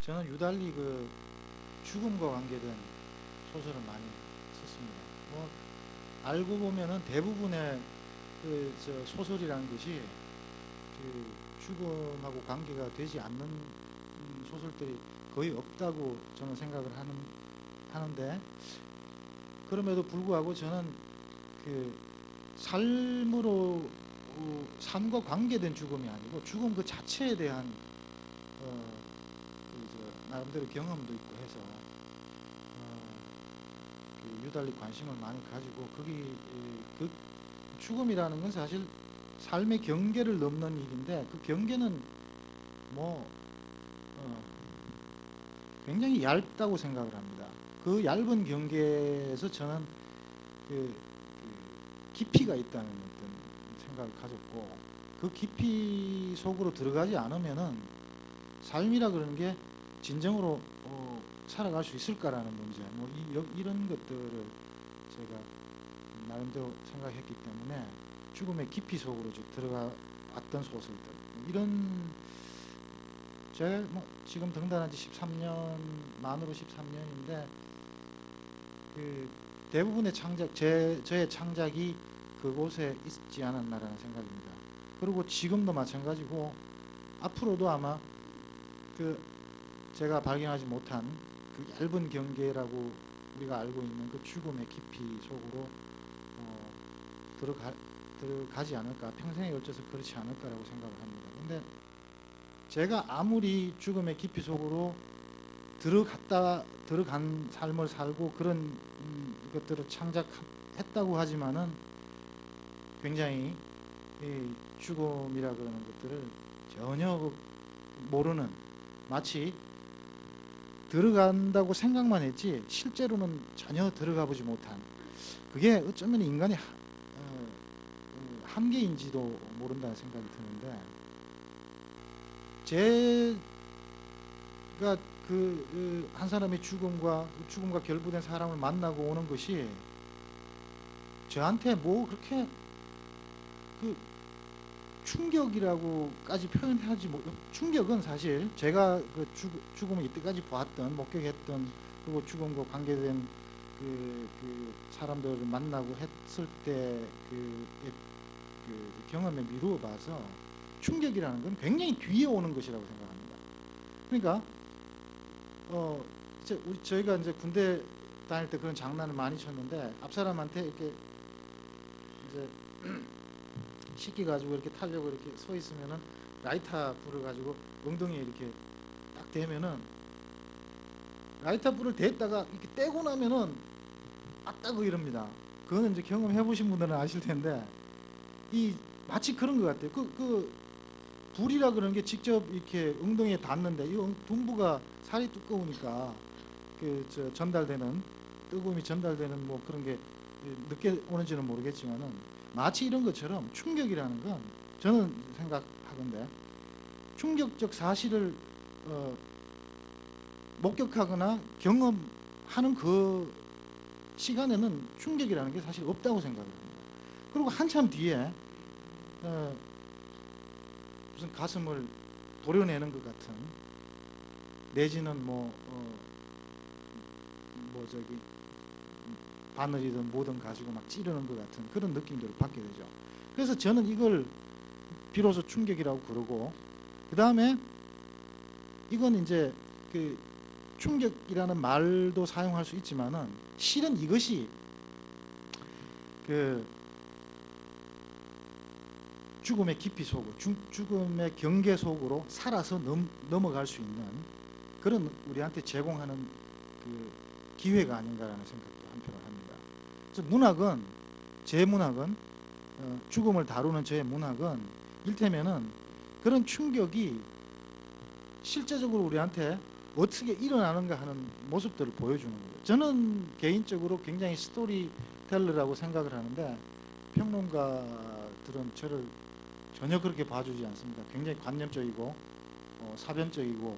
저는 유달리 그 죽음과 관계된 소설을 많이 썼습니다. 뭐 알고 보면은 대부분의 저 소설이라는 것이 그 죽음하고 관계가 되지 않는 소설들이 거의 없다고 저는 생각을 하는데, 그럼에도 불구하고 저는 그 삶으로 삶과 관계된 죽음이 아니고 죽음 그 자체에 대한 나름대로 경험도 있고 해서 유달리 관심을 많이 가지고 그 죽음이라는 건 사실 삶의 경계를 넘는 일인데, 그 경계는 뭐 굉장히 얇다고 생각을 합니다. 그 얇은 경계에서 저는 그 깊이가 있다는 어떤 생각을 가졌고, 그 깊이 속으로 들어가지 않으면은 삶이라 그러는 게 진정으로 살아갈 수 있을까라는 문제, 뭐 이런 것들을 제가 나름대로 생각했기 때문에 죽음의 깊이 속으로 들어갔던 소설들, 이런 제가 뭐 지금 등단한 지 13년 만으로 13년인데 그 대부분의 저의 창작이 그곳에 있지 않았나라는 생각입니다. 그리고 지금도 마찬가지고 앞으로도 아마 그 제가 발견하지 못한 그 얇은 경계라고 우리가 알고 있는 그 죽음의 깊이 속으로 들어가지 않을까, 평생에 걸쳐서 그렇지 않을까라고 생각을 합니다. 근데 제가 아무리 죽음의 깊이 속으로 들어간 삶을 살고 그런 것들을 창작했다고 하지만은 굉장히 이 죽음이라 그러는 것들을 전혀 모르는, 마치 들어간다고 생각만 했지 실제로는 전혀 들어가 보지 못한, 그게 어쩌면 인간의 한계인지도 모른다는 생각이 드는데, 제가 한 사람의 죽음과 결부된 사람을 만나고 오는 것이 저한테 뭐 그렇게 그 충격이라고까지 표현하지 못. 충격은 사실 제가 그 죽음을 이때까지 보았던, 목격했던, 그리고 죽음과 관계된 그 사람들을 만나고 했을 때 그 경험에 미루어 봐서 충격이라는 건 굉장히 뒤에 오는 것이라고 생각합니다. 그러니까 저희가 이제 군대 다닐 때 그런 장난을 많이 쳤는데, 앞 사람한테 이렇게 이제 식기 가지고 이렇게 타려고 이렇게 서 있으면은 라이터 불을 가지고 엉덩이에 이렇게 딱 대면은, 라이터 불을 댔다가 이렇게 떼고 나면은 아따고 이럽니다. 그거는 이제 경험해 보신 분들은 아실 텐데, 마치 그런 것 같아요. 불이라 그러는 게 직접 이렇게 엉덩이에 닿는데, 이 둔부가 살이 두꺼우니까 전달되는 뜨거움이 전달되는 뭐 그런 게 늦게 오는지는 모르겠지만은, 마치 이런 것처럼 충격이라는 건 저는 생각하건데, 충격적 사실을 목격하거나 경험하는 그 시간에는 충격이라는 게 사실 없다고 생각합니다. 그리고 한참 뒤에 무슨 가슴을 도려내는 것 같은, 내지는 바늘이든 뭐든 가지고 막 찌르는 것 같은 그런 느낌들을 받게 되죠. 그래서 저는 이걸 비로소 충격이라고 그러고, 그 다음에 이건 이제 그 충격이라는 말도 사용할 수 있지만은, 실은 이것이 그 죽음의 깊이 속으로, 죽음의 경계 속으로 살아서 넘어갈 수 있는 그런 우리한테 제공하는 그 기회가 아닌가라는 생각도 한편으로 합니다. 그래서 제 문학은 죽음을 다루는 제 문학은 일테면은 그런 충격이 실제적으로 우리한테 어떻게 일어나는가 하는 모습들을 보여주는 거예요. 저는 개인적으로 굉장히 스토리텔러라고 생각을 하는데, 평론가들은 저를 전혀 그렇게 봐주지 않습니다. 굉장히 관념적이고 사변적이고,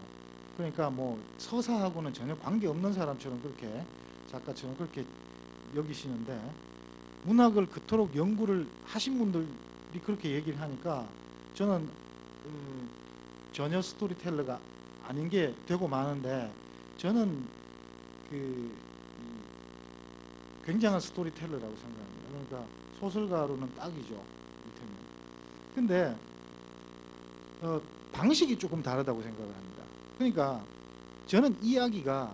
그러니까 뭐 서사하고는 전혀 관계없는 사람처럼, 그렇게 작가처럼 그렇게 여기시는데, 문학을 그토록 연구를 하신 분들이 그렇게 얘기를 하니까 저는 전혀 스토리텔러가 아닌 게 되고 마는데 저는 굉장한 스토리텔러라고 생각합니다. 그러니까 소설가로는 딱이죠. 이를테면. 근데 방식이 조금 다르다고 생각을 합니다. 그러니까 저는 이야기가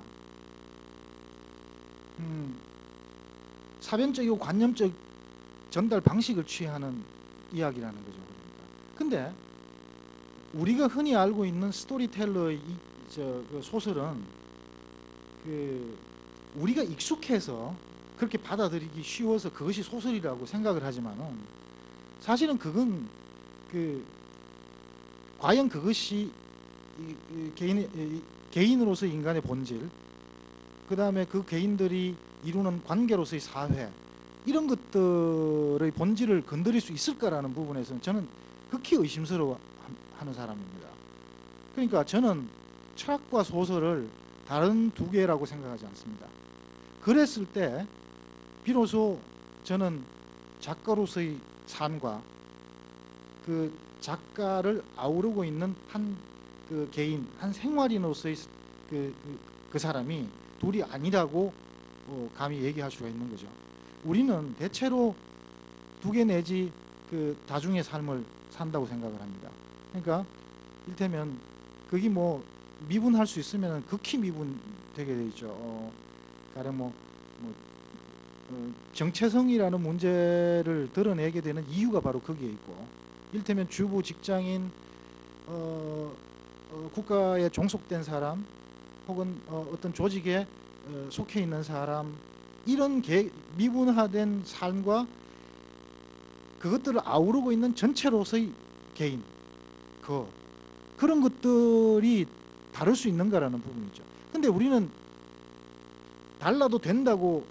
사변적이고 관념적 전달 방식을 취하는 이야기라는 거죠. 그러니까. 근데 우리가 흔히 알고 있는 스토리텔러의 그 소설은 우리가 익숙해서 그렇게 받아들이기 쉬워서 그것이 소설이라고 생각을 하지만은 사실은 그건 과연 그것이 개인으로서 인간의 본질, 그 다음에 그 개인들이 이루는 관계로서의 사회, 이런 것들의 본질을 건드릴 수 있을까라는 부분에서는 저는 극히 의심스러워하는 사람입니다. 그러니까 저는 철학과 소설을 다른 두 개라고 생각하지 않습니다. 그랬을 때 비로소 저는 작가로서의 삶과 그 작가를 아우르고 있는 한 개인, 한 생활인으로서의 그 사람이 둘이 아니라고 감히 얘기할 수가 있는 거죠. 우리는 대체로 두 개 내지 다중의 삶을 산다고 생각을 합니다. 그러니까 이를테면 그게 뭐 미분할 수 있으면 극히 미분되게 돼 있죠. 가령 정체성이라는 문제를 드러내게 되는 이유가 바로 거기에 있고, 이를테면 주부, 직장인, 국가에 종속된 사람, 혹은 어떤 조직에 속해 있는 사람, 이런 미분화된 삶과 그것들을 아우르고 있는 전체로서의 개인, 그런 것들이 다를 수 있는가라는 부분이죠. 근데 우리는 달라도 된다고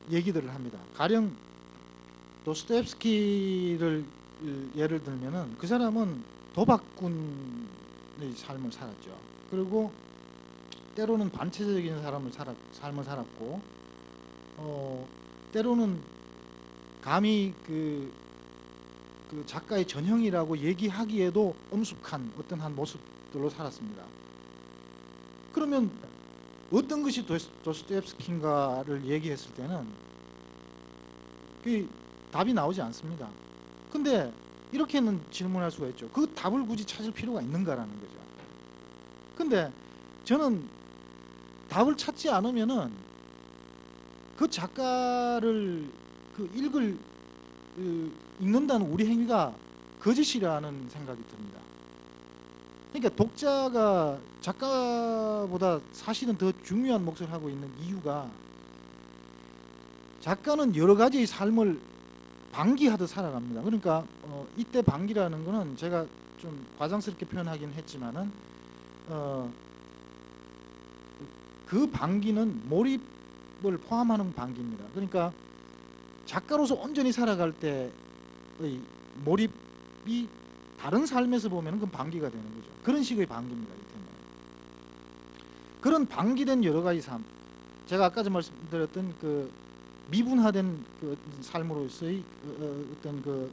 얘기들을 합니다. 가령 도스토옙스키를 예를 들면은 그 사람은 도박꾼의 삶을 살았죠. 그리고 때로는 반체제적인 삶을 살았고, 때로는 감히 그 작가의 전형이라고 얘기하기에도 엄숙한 어떤 한 모습들로 살았습니다. 그러면 어떤 것이 도스토옙스키인가를 얘기했을 때는 그 답이 나오지 않습니다. 근데 이렇게는 질문할 수가 있죠. 그 답을 굳이 찾을 필요가 있는가라는 거죠. 근데 저는 답을 찾지 않으면은 그 작가를 읽는다는 우리 행위가 거짓이라는 생각이 듭니다. 그러니까 독자가 작가보다 사실은 더 중요한 몫을 하고 있는 이유가, 작가는 여러 가지의 삶을 방기하듯 살아갑니다. 그러니까 이때 방기라는 거는 제가 좀 과장스럽게 표현하긴 했지만은 그 방기는 몰입을 포함하는 방기입니다. 그러니까 작가로서 온전히 살아갈 때의 몰입이 다른 삶에서 보면 그건 방기가 되는 거죠. 그런 식의 방기입니다. 그런 방기된 여러 가지 삶, 제가 아까 전 말씀드렸던 그 미분화된 그 삶으로서의 어떤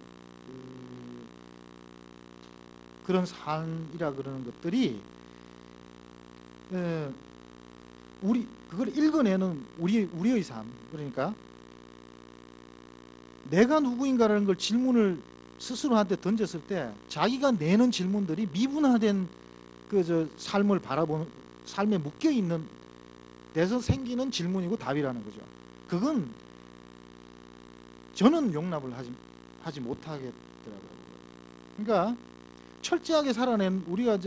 그런 삶이라 그러는 것들이 그걸 읽어내는 우리의 삶, 그러니까 내가 누구인가라는 걸 질문을 스스로한테 던졌을 때 자기가 내는 질문들이 미분화된 삶을 바라보는, 삶에 묶여 있는 데서 생기는 질문이고 답이라는 거죠. 그건 저는 용납을 하지 못하겠더라고요. 그러니까 철저하게 살아낸, 우리가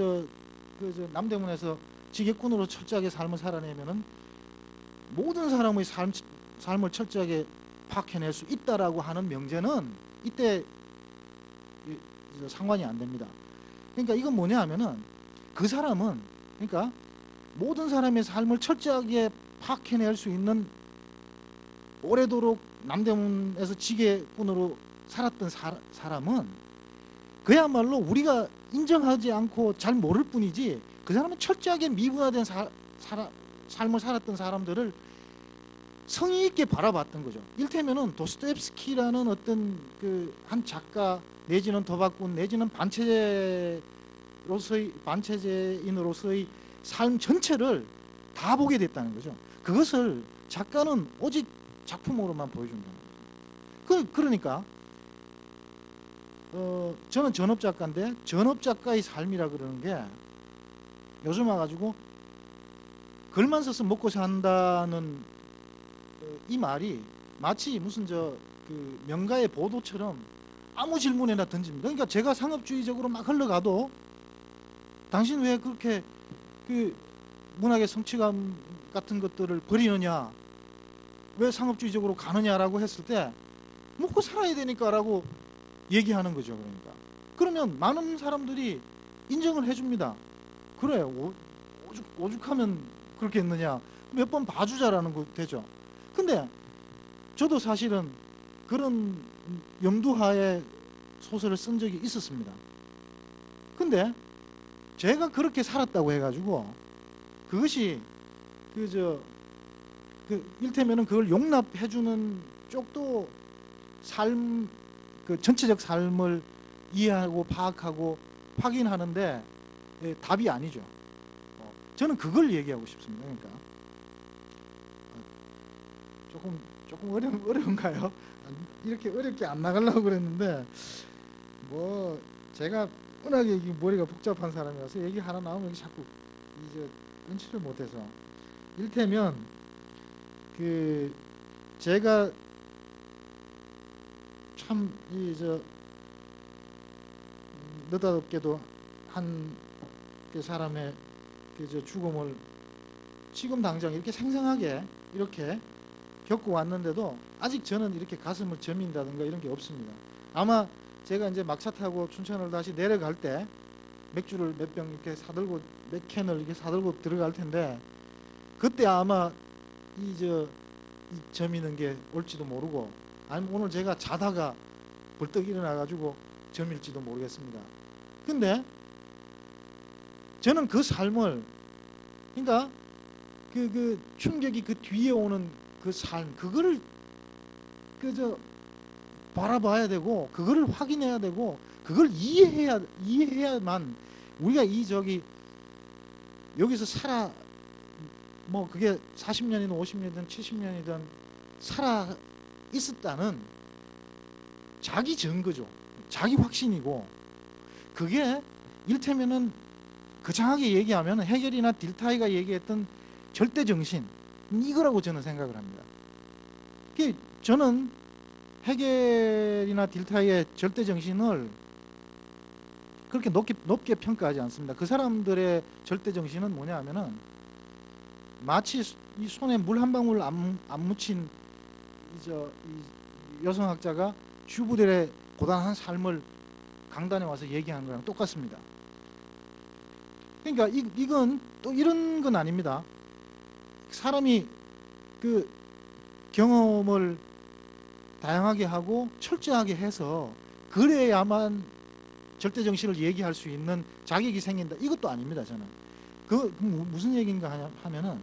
남대문에서 지게꾼으로 철저하게 삶을 살아내면은 모든 사람의 삶을 철저하게 파악해낼 수 있다라고 하는 명제는 이때 상관이 안 됩니다. 그러니까 이건 뭐냐 하면은 그 사람은, 그러니까 모든 사람의 삶을 철저하게 파악해낼 수 있는, 오래도록 남대문에서 지게꾼으로 살았던 사람은 그야말로 우리가 인정하지 않고 잘 모를 뿐이지, 그 사람은 철저하게 미분화된 삶을 살았던 사람들을 성의 있게 바라봤던 거죠. 이를테면은 도스토옙스키라는 어떤 한 작가 내지는 도박꾼 내지는 반체제를 반체제인으로서의 삶 전체를 다 보게 됐다는 거죠. 그것을 작가는 오직 작품으로만 보여준다는 거죠. 그러니까 저는 전업작가인데 전업작가의 삶이라 그러는 게 요즘 와가지고 글만 써서 먹고 산다는 이 말이 마치 무슨 그 명가의 보도처럼 아무 질문에나 던집니다. 그러니까 제가 상업주의적으로 막 흘러가도 당신 왜 그렇게 그 문학의 성취감 같은 것들을 버리느냐, 왜 상업주의적으로 가느냐라고 했을 때 먹고 살아야 되니까라고 얘기하는 거죠. 그러니까 그러면 많은 사람들이 인정을 해줍니다. 그래, 오죽하면 그렇게 했느냐, 몇 번 봐주자라는 거 되죠. 근데 저도 사실은 그런 염두하에 소설을 쓴 적이 있었습니다. 근데 제가 그렇게 살았다고 해가지고 그것이 일테면은 그걸 용납해주는 쪽도 그 전체적 삶을 이해하고 파악하고 확인하는데 답이 아니죠. 저는 그걸 얘기하고 싶습니다. 그러니까 조금 어려운가요? 이렇게 어렵게 안 나가려고 그랬는데 뭐 제가 워낙 머리가 복잡한 사람이라서 얘기 하나 나오면 자꾸 이제 끊지를 못해서, 일테면 그 제가 참 느닷없게도 한 사람의 죽음을 지금 당장 이렇게 생생하게 이렇게 겪고 왔는데도 아직 저는 이렇게 가슴을 저민다든가 이런 게 없습니다. 아마 제가 이제 막차 타고 춘천을 다시 내려갈 때 맥주를 몇 병 이렇게 사들고, 몇 캔을 이렇게 사들고 들어갈 텐데 그때 아마 이 저미는 게 올지도 모르고, 아니면 오늘 제가 자다가 벌떡 일어나가지고 저밀지도 모르겠습니다. 근데 저는 그 삶을, 그러니까 그 충격이 그 뒤에 오는 그 삶, 그거를 바라봐야 되고, 그거를 확인해야 되고, 그걸 이해해야만 우리가 여기서 뭐 그게 40년이든 50년이든 70년이든 살아 있었다는 자기 증거죠. 자기 확신이고, 그게 일테면은 거창하게 얘기하면 헤겔이나 딜타이가 얘기했던 절대정신, 이거라고 저는 생각을 합니다. 저는 헤겔이나 딜타이의 절대정신을 그렇게 높게 평가하지 않습니다. 그 사람들의 절대정신은 뭐냐 하면은 마치 이 손에 물 한 방울 안 묻힌 이 여성학자가 슈브델의 고단한 삶을 강단에 와서 얘기하는 거랑 똑같습니다. 그러니까 이건 또 이런 건 아닙니다. 사람이 그 경험을 다양하게 하고 철저하게 해서 그래야만 절대정신을 얘기할 수 있는 자격이 생긴다, 이것도 아닙니다. 저는 그 무슨 얘기인가 하면은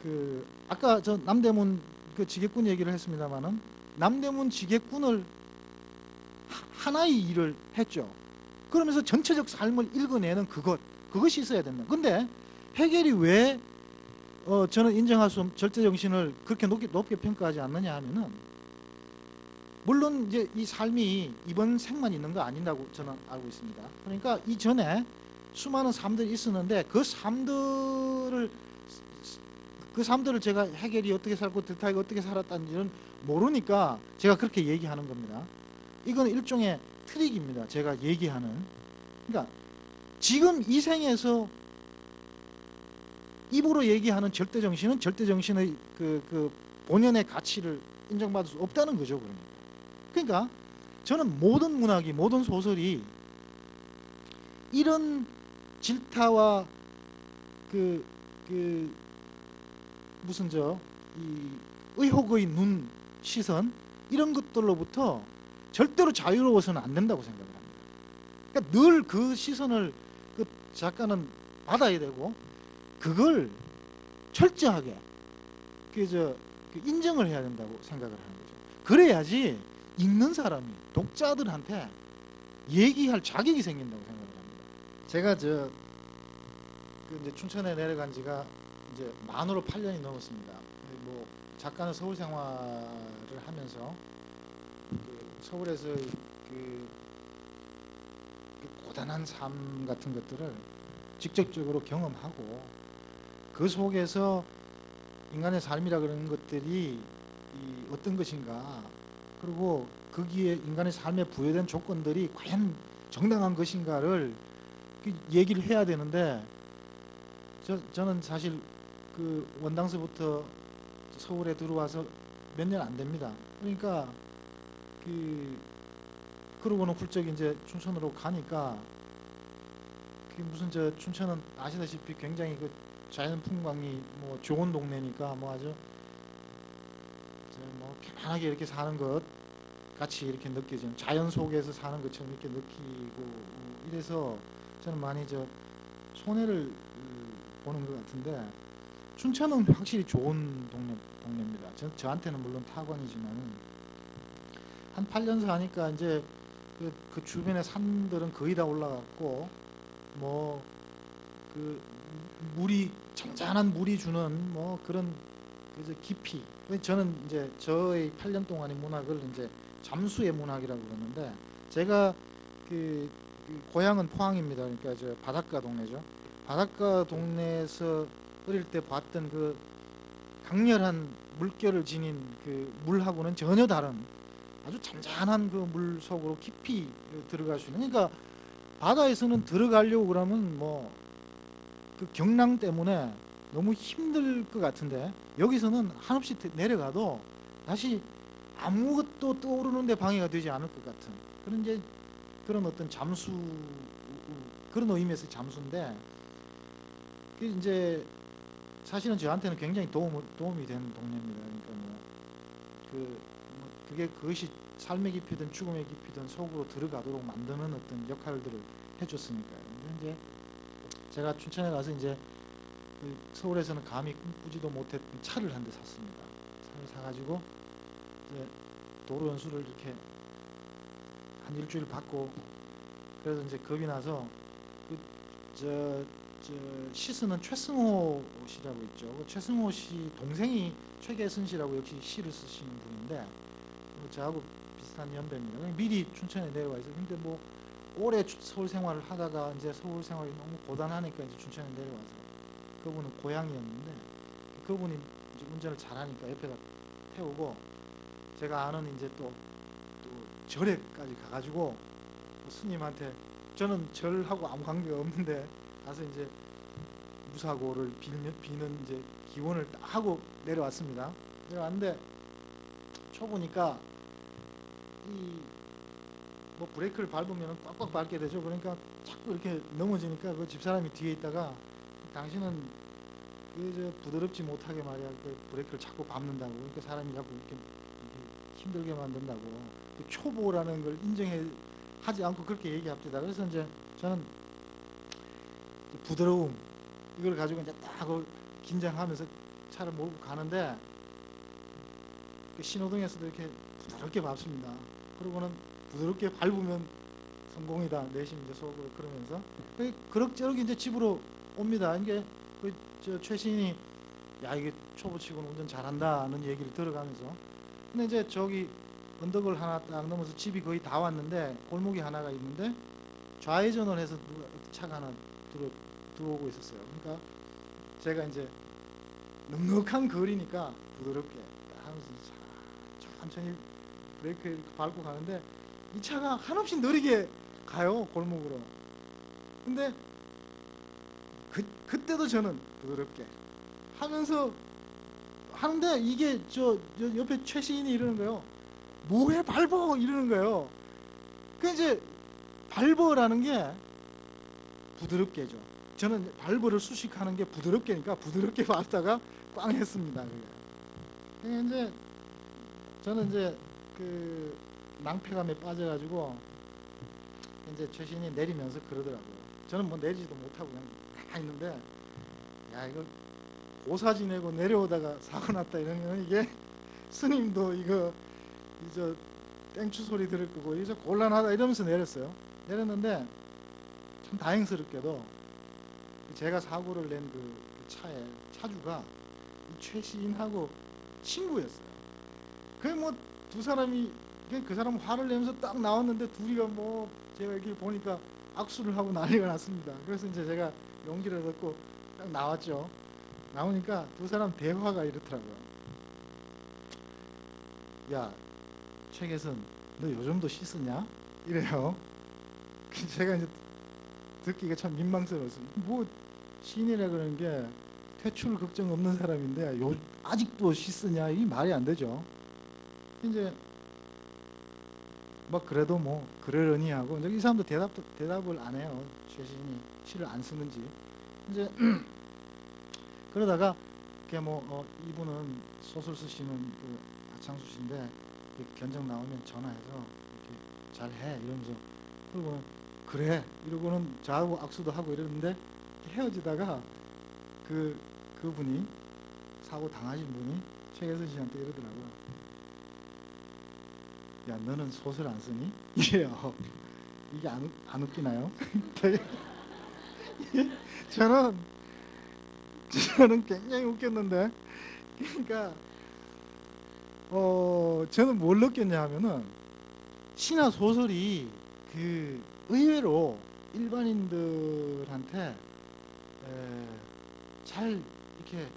그 아까 저 남대문 그 지게꾼 얘기를 했습니다마는, 남대문 지게꾼을 하나의 일을 했죠. 그러면서 전체적 삶을 읽어내는 그것이 있어야 된다. 근데 헤겔이 왜 저는 인정할 수 없는 절대정신을 그렇게 높게 평가하지 않느냐 하면은, 물론 이제 이 삶이 이번 생만 있는 거 아닌다고 저는 알고 있습니다. 그러니까 이전에 수많은 삶들이 있었는데 그 삶들을 제가 헤겔이 어떻게 살고 딜타이가 어떻게 살았다는지는 모르니까 제가 그렇게 얘기하는 겁니다. 이건 일종의 트릭입니다. 제가 얘기하는. 그러니까 지금 이 생에서 입으로 얘기하는 절대정신은 절대정신의 그 본연의 가치를 인정받을 수 없다는 거죠. 그러니까 저는 모든 문학이, 모든 소설이 이런 질타와 무슨 이 의혹의 눈, 시선, 이런 것들로부터 절대로 자유로워서는 안 된다고 생각을 합니다. 그러니까 늘 그 시선을 그 작가는 받아야 되고, 그걸 철저하게 인정을 해야 된다고 생각을 하는 거죠. 그래야지 읽는 사람이, 독자들한테 얘기할 자격이 생긴다고 생각을 합니다. 제가 그 이제 춘천에 내려간 지가 이제 만으로 8년이 넘었습니다. 뭐 작가는 서울 생활을 하면서 그 서울에서 그 고단한 삶 같은 것들을 직접적으로 경험하고 그 속에서 인간의 삶이라 그러는 것들이 어떤 것인가, 그리고 거기에 인간의 삶에 부여된 조건들이 과연 정당한 것인가를 얘기를 해야 되는데, 저는 사실 그 원당서부터 서울에 들어와서 몇 년 안 됩니다. 그러니까 그러고는 훌쩍 이제 춘천으로 가니까 무슨 춘천은 아시다시피 굉장히 그 자연 풍광이 뭐 좋은 동네니까 뭐 아주 뭐 편안하게 이렇게 사는 것 같이 이렇게 느껴지는, 자연 속에서 사는 것처럼 이렇게 느끼고 이래서 저는 많이 손해를 보는 것 같은데, 춘천은 확실히 좋은 동네입니다. 저한테는 물론 타관이지만 한 8년 사니까 이제 그 주변의 산들은 거의 다 올라갔고, 뭐 그 물이 잔잔한 물이 주는 뭐 그런 깊이, 저는 이제 저의 8년 동안의 문학을 이제 잠수의 문학이라고 그러는데, 제가 그 고향은 포항입니다. 그러니까 바닷가 동네죠. 바닷가 동네에서 어릴 때 봤던 그 강렬한 물결을 지닌 그 물하고는 전혀 다른 아주 잔잔한 그 물 속으로 깊이 들어갈 수 있는, 그러니까 바다에서는 들어가려고 그러면 뭐 그 경랑 때문에 너무 힘들 것 같은데, 여기서는 한없이 내려가도 다시 아무것도 떠오르는데 방해가 되지 않을 것 같은 그런 어떤 잠수, 그런 의미에서 잠수인데, 그 이제 사실은 저한테는 굉장히 도움이 된 동네입니다. 그러니까 그게 그것이 삶의 깊이든 죽음의 깊이든 속으로 들어가도록 만드는 어떤 역할들을 해줬으니까요. 이제 제가 춘천에 가서 이제 서울에서는 감히 꿈꾸지도 못했던 차를 한 대 샀습니다. 차를 사가지고 이제 도로 연수를 이렇게 한 일주일 받고, 그래서 이제 겁이 나서 시스는 최승호 씨라고 있죠. 그 최승호 씨 동생이 최계선 씨라고 역시 시를 쓰시는 분인데, 저하고 비슷한 연배입니다. 미리 춘천에 내려와 있어요. 근데 뭐 오래 서울 생활을 하다가 이제 서울 생활이 너무 고단하니까 이제 춘천에 내려와서, 그분은 고향이었는데 그분이 이제 운전을 잘하니까 옆에다 태우고, 제가 아는 이제 또 절에까지 가가지고 스님한테, 저는 절하고 아무 관계가 없는데 가서 이제 무사고를 비는 이제 기원을 딱 하고 내려왔습니다. 내려왔는데 초보니까 뭐 브레이크를 밟으면 꽉꽉 밟게 되죠. 그러니까 자꾸 이렇게 넘어지니까 그 집사람이 뒤에 있다가, 당신은 부드럽지 못하게 말이야 그 브레이크를 자꾸 밟는다고, 그러니까 사람이 자꾸 이렇게 힘들게 만든다고, 그 초보라는 걸 인정하지 않고 그렇게 얘기합니다. 그래서 이제 저는 부드러움 이걸 가지고 이제 딱 긴장하면서 차를 몰고 가는데, 그 신호등에서도 이렇게 부드럽게 밟습니다. 그러고는 부드럽게 밟으면 성공이다 내심 이제 속으로 그러면서 그럭저럭 이제 집으로 옵니다. 이게 최신이 야 이게 초보치고는 운전 잘한다는 얘기를 들어가면서, 근데 이제 저기 언덕을 하나 딱 넘어서 집이 거의 다 왔는데 골목이 하나가 있는데 좌회전을 해서 차가 하나 들어오고 있었어요. 그러니까 제가 이제 넉넉한 거리니까 부드럽게 하면서 천천히 브레이크 이렇게 밟고 가는데 이 차가 한없이 느리게 가요, 골목으로. 근데 그때도 저는 부드럽게 하면서 하는데, 이게 저 옆에 최시인이 이러는 거예요. 뭐해 밟어 이러는 거예요. 그 이제 밟어라는 게 부드럽게죠. 저는 밟어를 수식하는 게 부드럽게니까 부드럽게 밟다가 꽝 했습니다. 그게 이제 저는 이제 그 낭패감에 빠져가지고 이제 최신이 내리면서 그러더라고요. 저는 뭐 내리지도 못하고 그냥 가만히 있는데, 야 이거 고사 지내고 내려오다가 사고 났다 이러면 이게 스님도 이거 땡추 소리 들을 거고 이제 곤란하다 이러면서 내렸어요. 내렸는데 참 다행스럽게도 제가 사고를 낸 그 차에 차주가 이 최 시인하고 친구였어요. 그게 뭐 두 사람이 그 사람 화를 내면서 딱 나왔는데 둘이가 뭐 제가 이렇게 보니까 악수를 하고 난리가 났습니다. 그래서 이제 제가 용기를 얻고 딱 나왔죠. 나오니까 두 사람 대화가 이렇더라고요. 야, 최계선, 너 요즘도 씻으냐? 이래요. 제가 이제 듣기가 참 민망스러웠어요. 뭐 시인이라 그러는 게 퇴출 걱정 없는 사람인데 아직도 씻으냐? 이 말이 안 되죠. 이제 뭐 그래도 뭐 그러려니 하고 이제 이 사람도 대답을 안 해요. 최시인이 시를 안 쓰는지. 이제 그러다가 뭐 이분은 소설 쓰시는 그 하창수 씨인데 견적 나오면 전화해서 이렇게 잘해 이러면서 그러고는 그래 이러고는 저하고 악수도 하고 이러는데 헤어지다가 그분이 사고 당하신 분이 최계선 씨한테 이러더라고요. 야, 너는 소설 안 쓰니? 이래요. 이게 안 웃기나요? 저는 굉장히 웃겼는데, 그러니까 저는 뭘 느꼈냐 하면은 시나 소설이 그 의외로 일반인들한테 잘 이렇게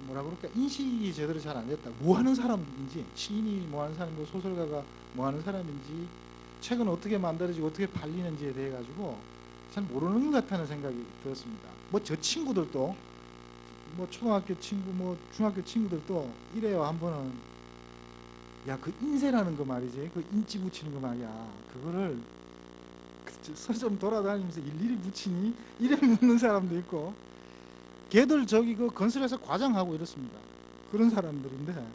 뭐라 그럴까 인식이 제대로 잘 안 됐다. 뭐 하는 사람인지, 시인이 뭐 하는 사람이고 소설가가 뭐 하는 사람인지, 책은 어떻게 만들어지고 어떻게 팔리는지에 대해 가지고 잘 모르는 것 같다는 생각이 들었습니다. 뭐 저 친구들도 뭐 초등학교 친구 뭐 중학교 친구들도 이래요. 한 번은 야, 그 인쇄라는 거 말이지, 그 인지 붙이는 거 말이야, 그거를 서점 돌아다니면서 일일이 붙이니? 이래 묻는 사람도 있고, 걔들 저기 그 건설회사 과장하고 이렇습니다. 그런 사람들인데,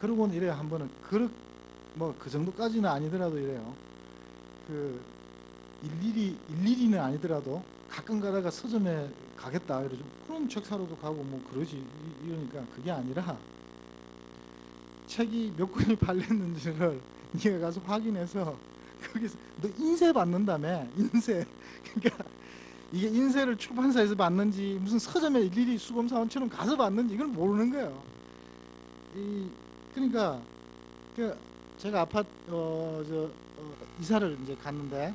그러고는 이래요. 한 번은 뭐 그 정도까지는 아니더라도 이래요. 그 일일이는 아니더라도 가끔 가다가 서점에 가겠다 이러죠. 그럼 책 사러도 가고 뭐 그러지. 이러니까 그게 아니라 책이 몇 권이 팔렸는지를 네가 가서 확인해서 거기서 너 인쇄 받는다며. 인쇄. 그러니까 이게 인쇄를 출판사에서 받는지 무슨 서점에 일일이 수검사원처럼 가서 받는지 이걸 모르는 거예요. 그러니까 제가 아파트 이사를 이제 갔는데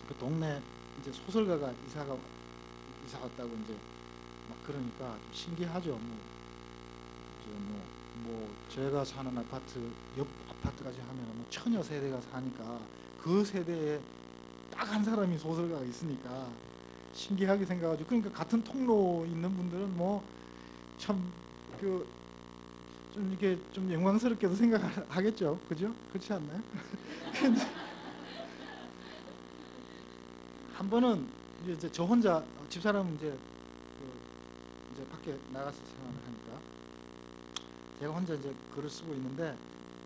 그 동네 이제 소설가가 이사 왔다고 이제 막 그러니까 좀 신기하죠. 뭐 제가 사는 아파트 옆 아파트까지 하면 뭐 천여 세대가 사니까 그 세대에 딱 한 사람이 소설가가 있으니까 신기하게 생각하죠. 그러니까 같은 통로 있는 분들은 뭐 참 좀 이렇게 좀 영광스럽게도 생각하겠죠. 그죠? 그렇지 않나요? 한 번은 이제 저 혼자 집사람은 이제 밖에 나가서 생활을 하니까 제가 혼자 이제 글을 쓰고 있는데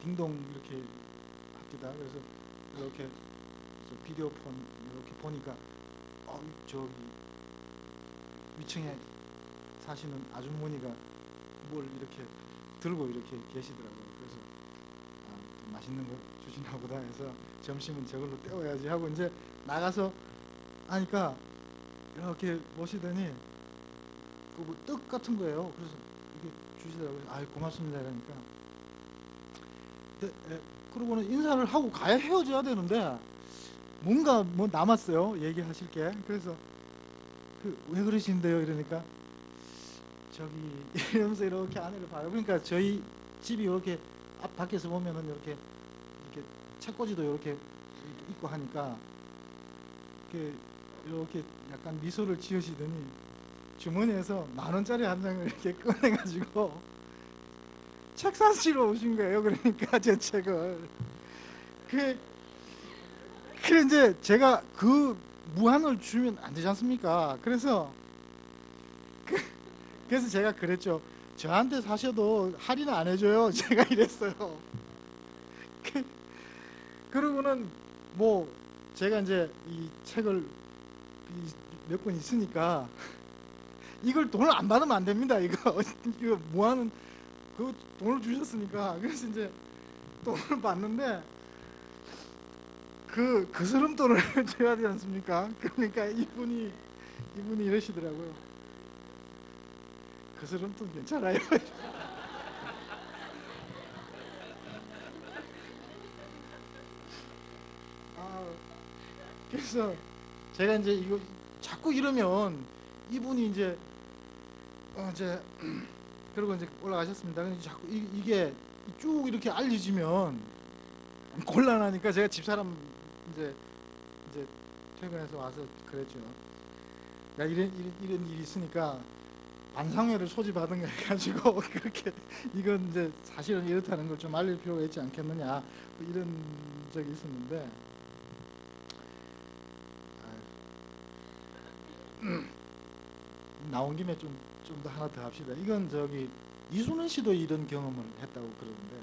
딩동 이렇게 합니다. 그래서 이렇게 비디오폰 이렇게 보니까 저기 위층에 사시는 아주머니가 뭘 이렇게 들고 이렇게 계시더라고요. 그래서 좀 맛있는 거 주시나 보다 해서 점심은 저걸로 때워야지 하고 이제 나가서 하니까 이렇게 보시더니 그 떡 같은 거예요. 그래서 이게 주시더라고요. 아이 고맙습니다. 이러니까 그러고는 인사를 하고 가야 헤어져야 되는데 뭔가 뭐 남았어요. 얘기하실 게. 그래서 왜 그러신데요? 이러니까 저기 이러면서 이렇게 안을 봐요. 그러니까 저희 집이 이렇게 앞 밖에서 보면은 이렇게 책꽂이도 이렇게 있고 하니까 이렇게 약간 미소를 지으시더니 주머니에서 10,000원짜리 한 장을 이렇게 꺼내가지고 책 사시러 오신 거예요. 그러니까 제 책을 그래 이제 제가 그 무한을 주면 안 되지 않습니까? 그래서 제가 그랬죠. 저한테 사셔도 할인 안 해줘요. 제가 이랬어요. 그러고는 뭐 제가 이제 이 책을 몇 권 있으니까 이걸 돈을 안 받으면 안 됩니다. 이거 무한은 그 돈을 주셨으니까. 그래서 이제 돈을 받는데 그 스름돈을 줘야 되지 않습니까? 그러니까 이분이 이러시더라고요. 그 스름돈 괜찮아요. 아, 그래서 제가 이제 이거 자꾸 이러면 이분이 이제 그리고 이제 올라가셨습니다. 근데 자꾸 이게 쭉 이렇게 알려지면 곤란하니까 제가 집사람 이제 퇴근해서 와서 그랬죠. 야, 이런 일이 있으니까 반상회를 소집하든가 해가지고 그렇게 이건 이제 사실은 이렇다는 걸 좀 알릴 필요가 있지 않겠느냐, 뭐 이런 적이 있었는데, 나온 김에 좀 더 하나 더 합시다. 이건 저기 이순은 씨도 이런 경험을 했다고 그러는데,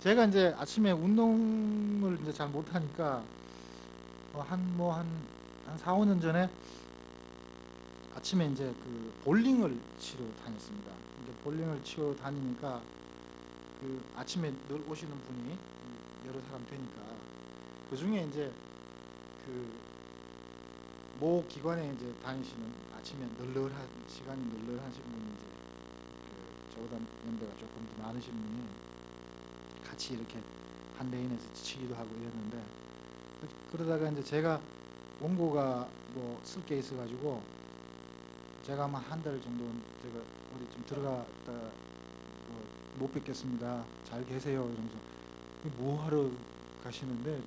제가 이제 아침에 운동을 이제 잘 못하니까 한 4, 5년 전에 아침에 이제 그 볼링을 치러 다녔습니다. 이제 볼링을 치러 다니니까 그 아침에 늘 오시는 분이 여러 사람 되니까, 그 중에 이제 그 모 기관에 이제 다니시는, 아침에 널널한 시간이 널널하신 분이 이제 그 저보다 연배가 조금 더 많으신 분이 같이 이렇게 한 레인에서 치기도 하고 이랬는데, 그러다가 이제 제가 원고가 뭐 쓸 게 있어가지고 제가 아마 한 달 정도 제가 어디 좀 들어갔다 못 뵙겠습니다. 잘 계세요. 이러면서 뭐 하러 가시는데,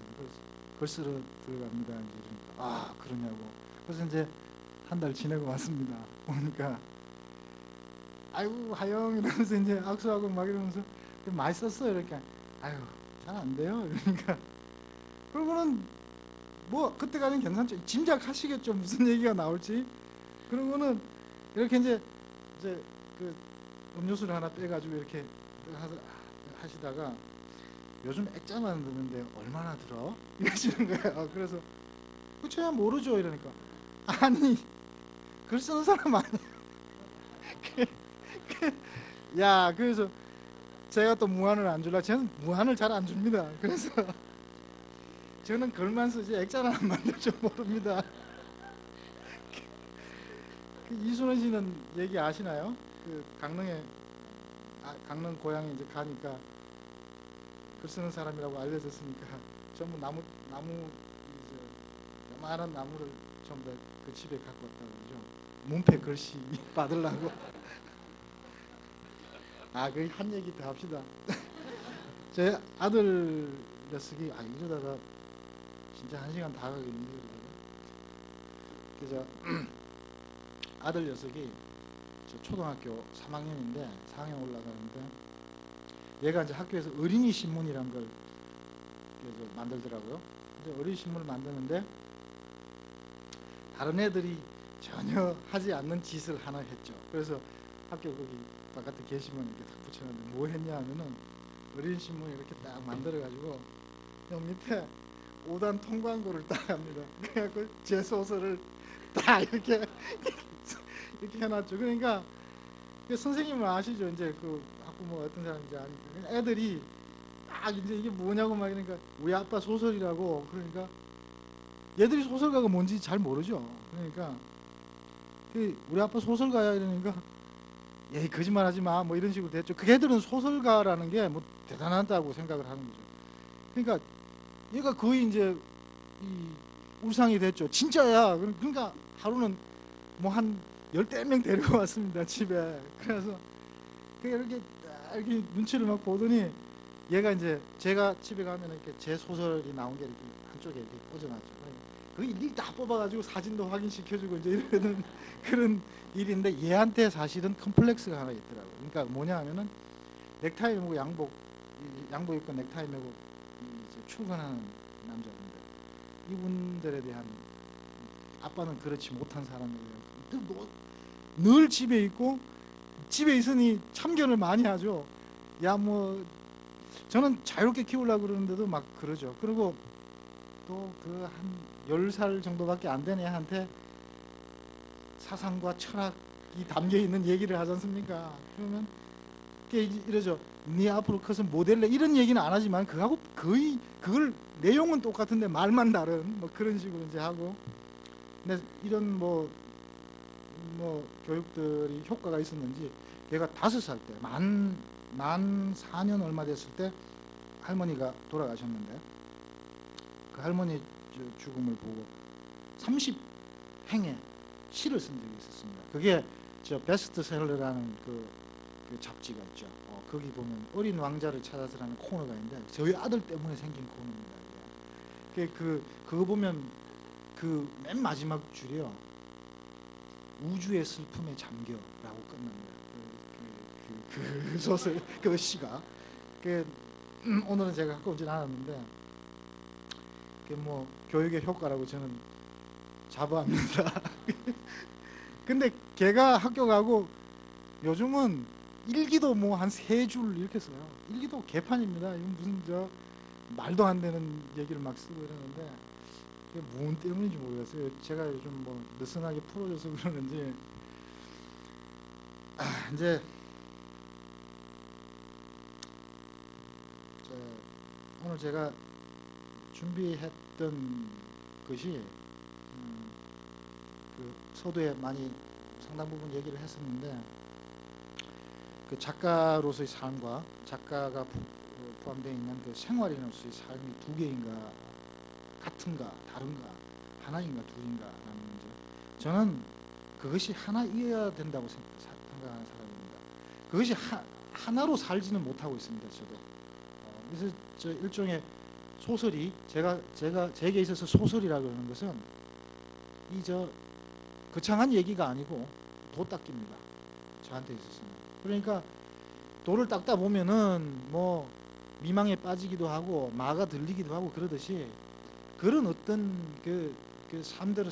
글 쓰러 들어갑니다. 이제 이러니까 아, 그러냐고. 그래서 이제 한 달 지내고 왔습니다. 보니까 아이고 하영 이러면서 이제 악수하고 막 이러면서 많이 썼어요. 이렇게 아유 잘 안 돼요. 그러니까 그러고는 뭐 그때까지는 괜찮죠. 짐작하시겠죠, 무슨 얘기가 나올지. 그러고는 이렇게 이제 그 음료수를 하나 빼가지고 이렇게 하시다가 요즘 액자만 드는데 얼마나 들어? 이러시는 거예요. 그래서 그쳐야 모르죠. 이러니까 아니 글 쓰는 사람 아니야. 야, 그래서 제가 또 무한을 안 줄라. 저는 무한을 잘 안 줍니다. 그래서 저는 글만 쓰지 액자는 안 만들 줄 모릅니다. 그 이순원 씨는 얘기 아시나요? 그 강릉 고향에 이제 가니까 글 쓰는 사람이라고 알려졌으니까 전부 나무 이제 요만한 나무를 전부 다 그 집에 갖고 왔다고 그러죠. 문패 글씨 받으려고. 아, 그 한 얘기 더 합시다. 제 아들 녀석이 이러다가 진짜 1시간 다 가겠는데. 그래서 아들 녀석이 저 초등학교 3학년인데 4학년 올라가는데, 얘가 이제 학교에서 어린이 신문이란 걸 만들더라고요. 근데 어린이 신문을 만드는데 다른 애들이 전혀 하지 않는 짓을 하나 했죠. 그래서 학교 거기 바깥에 게시문 이렇게 딱 붙여놨는데 뭐 했냐 하면은 어린이 신문 이렇게 딱 만들어가지고 형 밑에 5단 통광고를 딱 합니다. 그래갖고 제 소설을 딱 이렇게 해놨죠. 그러니까 선생님은 아시죠? 이제 그 학부모 어떤 사람인지 아니까 애들이 딱 이제 이게 뭐냐고 막 이러니까 우리 아빠 소설이라고. 그러니까 얘들이 소설가가 뭔지 잘 모르죠. 그러니까 우리 아빠 소설가야 이러니까 에이 거짓말하지 마 뭐 이런 식으로 됐죠. 그 애들은 소설가라는 게 뭐 대단하다고 생각을 하는 거죠. 그러니까 얘가 거의 이제 이 울상이 됐죠. 진짜야. 그러니까 하루는 뭐 한 10명 데리고 왔습니다, 집에. 그래서 이렇게 눈치를 막 보더니 얘가 이제 제가 집에 가면 이렇게 제 소설이 나온 게 이렇게 한쪽에 이렇게 꽂아놨죠. 그 일일이 다 뽑아가지고 사진도 확인시켜주고 이제 이러는 그런 일인데, 얘한테 사실은 컴플렉스가 하나 있더라고요. 그러니까 뭐냐 하면은 넥타이 메고 양복 입고 넥타이 메고 이제 출근하는 남자분들, 이분들에 대한, 아빠는 그렇지 못한 사람이에요. 늘 집에 있고 집에 있으니 참견을 많이 하죠. 야, 뭐 저는 자유롭게 키우려고 그러는데도 막 그러죠. 그리고 또 그 한 10살 정도밖에 안 된 애한테 사상과 철학이 담겨 있는 얘기를 하지 않습니까? 그러면 이러죠. 네 앞으로 커서 모델래 이런 얘기는 안 하지만 그하고 거의 그걸 내용은 똑같은데 말만 다른 뭐 그런 식으로 이제 하고. 근데 이런 뭐 교육들이 효과가 있었는지 걔가 5살 때 만 4년 얼마 됐을 때 할머니가 돌아가셨는데 그 할머니 죽음을 보고 30행의 시를 쓴 적이 있었습니다. 그게 저 베스트셀러라는 그 잡지가 있죠. 거기 보면 어린 왕자를 찾아서라는 코너가 있는데 저희 아들 때문에 생긴 코너입니다. 그거 보면 그 맨 마지막 줄이요. 우주의 슬픔에 잠겨라고 끝납니다. 그 소설 그 시가 오늘은 제가 갖고 오진 않았는데 뭐 교육의 효과라고 저는 자부합니다. 근데 걔가 학교 가고 요즘은 일기도 뭐 한 3줄 이렇게 써요. 일기도 개판입니다. 이건 무슨 저 말도 안 되는 얘기를 막 쓰고 이러는데 그게 무슨 때문인지 모르겠어요. 제가 요즘 뭐 느슨하게 풀어줘서 그러는지 이제 오늘 제가 준비했던 것이 그 서두에 많이 상당 부분 얘기를 했었는데 그 작가로서의 삶과 작가가 포함되어 있는 그 생활인으로서의 삶이 두 개인가 같은가 다른가 하나인가 둘인가 라는 문제. 저는 그것이 하나이어야 된다고 생각하는 사람입니다. 그것이 하나로 살지는 못하고 있습니다. 저도. 그래서 저 일종의 소설이 제게 있어서 소설이라고 하는 것은 이 저 거창한 얘기가 아니고 도 닦기입니다. 저한테 있어서는. 그러니까 돌을 닦다 보면은 뭐 미망에 빠지기도 하고 마가 들리기도 하고 그러듯이 그런 어떤 그 삶대로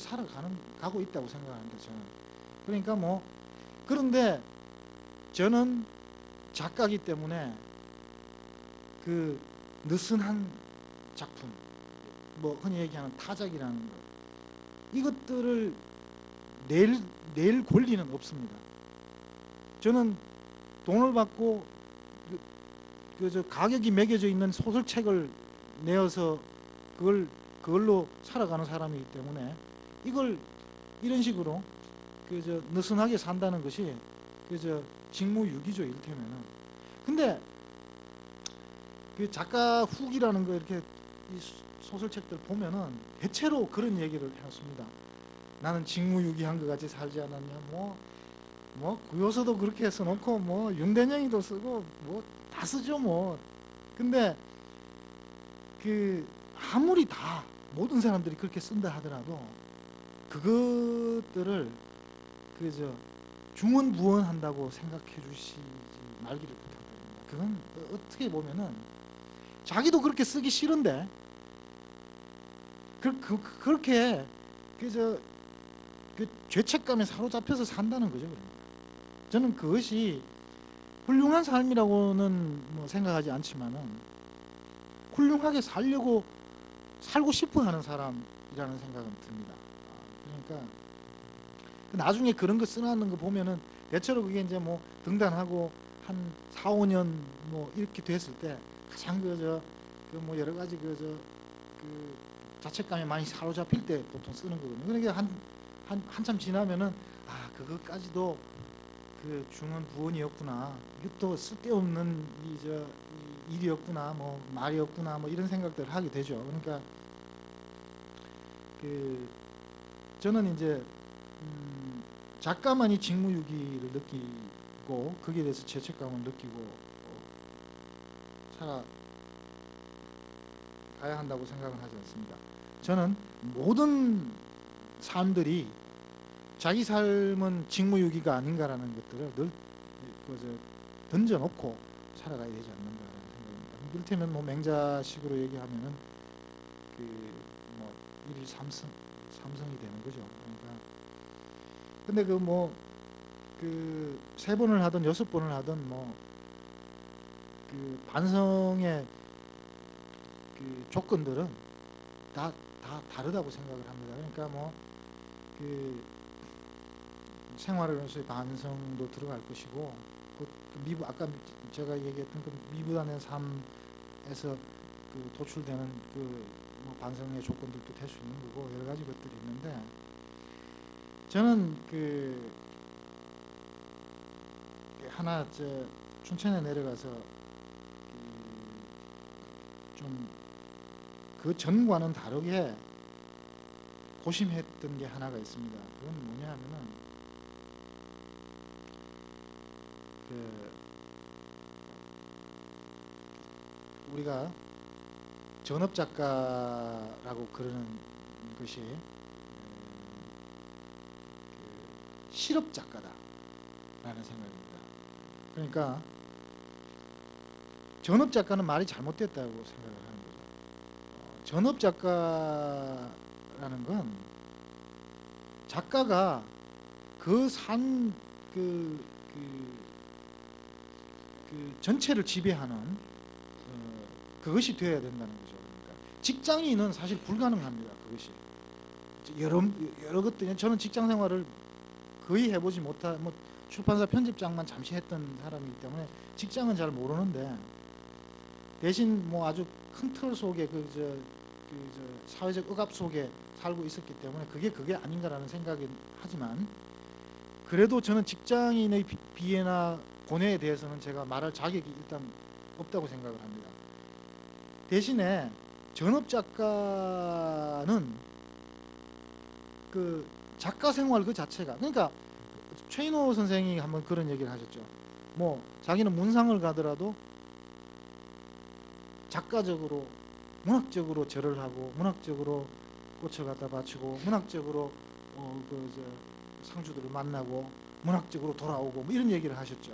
가고 있다고 생각하는데 저는. 그러니까 뭐 그런데 저는 작가이기 때문에 그 느슨한 작품, 뭐 흔히 얘기하는 타작이라는 것, 이것들을 낼 권리는 없습니다. 저는 돈을 받고 저 가격이 매겨져 있는 소설책을 내어서 그걸로 살아가는 사람이기 때문에 이걸 이런 식으로 저 느슨하게 산다는 것이 저 직무유기죠, 이를테면은. 근데 그 작가 후기라는 거 이렇게 이 소설책들 보면은 대체로 그런 얘기를 해놨습니다. 나는 직무유기한 것 같이 살지 않았냐, 뭐 구요서도 그렇게 써놓고 뭐 윤대영이도 쓰고 뭐 다 쓰죠 뭐. 근데 그 아무리 다 모든 사람들이 그렇게 쓴다 하더라도 그것들을 저 중언부언한다고 생각해 주시지 말기를 부탁드립니다. 그건 어떻게 보면은 자기도 그렇게 쓰기 싫은데 그렇게 그 죄책감에 사로잡혀서 산다는 거죠. 그러니까. 저는 그것이 훌륭한 삶이라고는 뭐 생각하지 않지만은 훌륭하게 살고 싶어하는 사람이라는 생각은 듭니다. 그러니까 나중에 그런 거 써놨는 거 보면은 대체로 그게 이제 뭐 등단하고 한 4, 5년 뭐 이렇게 됐을 때 가장 뭐 여러 가지 그 자책감에 많이 사로잡힐 때 보통 쓰는 거거든요. 그러니까 한참 지나면은 그것까지도 그 중언부언이었구나. 이것도 쓸데없는 이 일이었구나. 뭐 말이었구나. 뭐 이런 생각들을 하게 되죠. 그러니까 저는 이제 작가만이 직무유기를 느끼고 거기에 대해서 죄책감을 느끼고 살아가야 한다고 생각을 하지 않습니다. 저는 모든 사람들이 자기 삶은 직무유기가 아닌가라는 것들을 늘 던져놓고 살아가야 되지 않는가라는 생각입니다. 이를테면 뭐 맹자식으로 얘기하면은 뭐 1일 3성이 되는 거죠. 그러니까 근데 3번을 하든 6번을 하든 뭐 반성의 조건들은 다 다르다고 생각을 합니다. 그러니까 뭐 생활으로서의 반성도 들어갈 것이고 그 미부 아까 제가 얘기했던 그 미부단의 삶에서 그 도출되는 그 뭐 반성의 조건들도 될 수 있는 거고 여러 가지 것들이 있는데 저는 그 하나 춘천에 내려가서 좀 그 전과는 다르게 고심했던 게 하나가 있습니다. 그건 뭐냐 하면은 그 우리가 전업작가라고 그러는 것이 실업작가다라는 생각입니다. 그러니까 전업작가는 말이 잘못됐다고 생각을 하는 거죠. 전업작가라는 건 작가가 그 전체를 지배하는 그것이 되어야 된다는 거죠. 그러니까 직장인은 사실 불가능합니다. 그것이 여러 것들이 저는 직장 생활을 거의 해보지 못한 뭐 출판사 편집장만 잠시 했던 사람이기 때문에 직장은 잘 모르는데 대신 뭐 아주 큰 틀 속에 사회적 억압 속에 살고 있었기 때문에 그게 아닌가라는 생각이 하지만 그래도 저는 직장인의 비애나 고뇌에 대해서는 제가 말할 자격이 일단 없다고 생각을 합니다. 대신에 전업 작가는 그 작가 생활 그 자체가 그러니까 최인호 선생이 한번 그런 얘기를 하셨죠. 뭐 자기는 문상을 가더라도 작가적으로 문학적으로 절을 하고 문학적으로 꽃을 갖다 바치고 문학적으로 상주들을 만나고 문학적으로 돌아오고 뭐 이런 얘기를 하셨죠.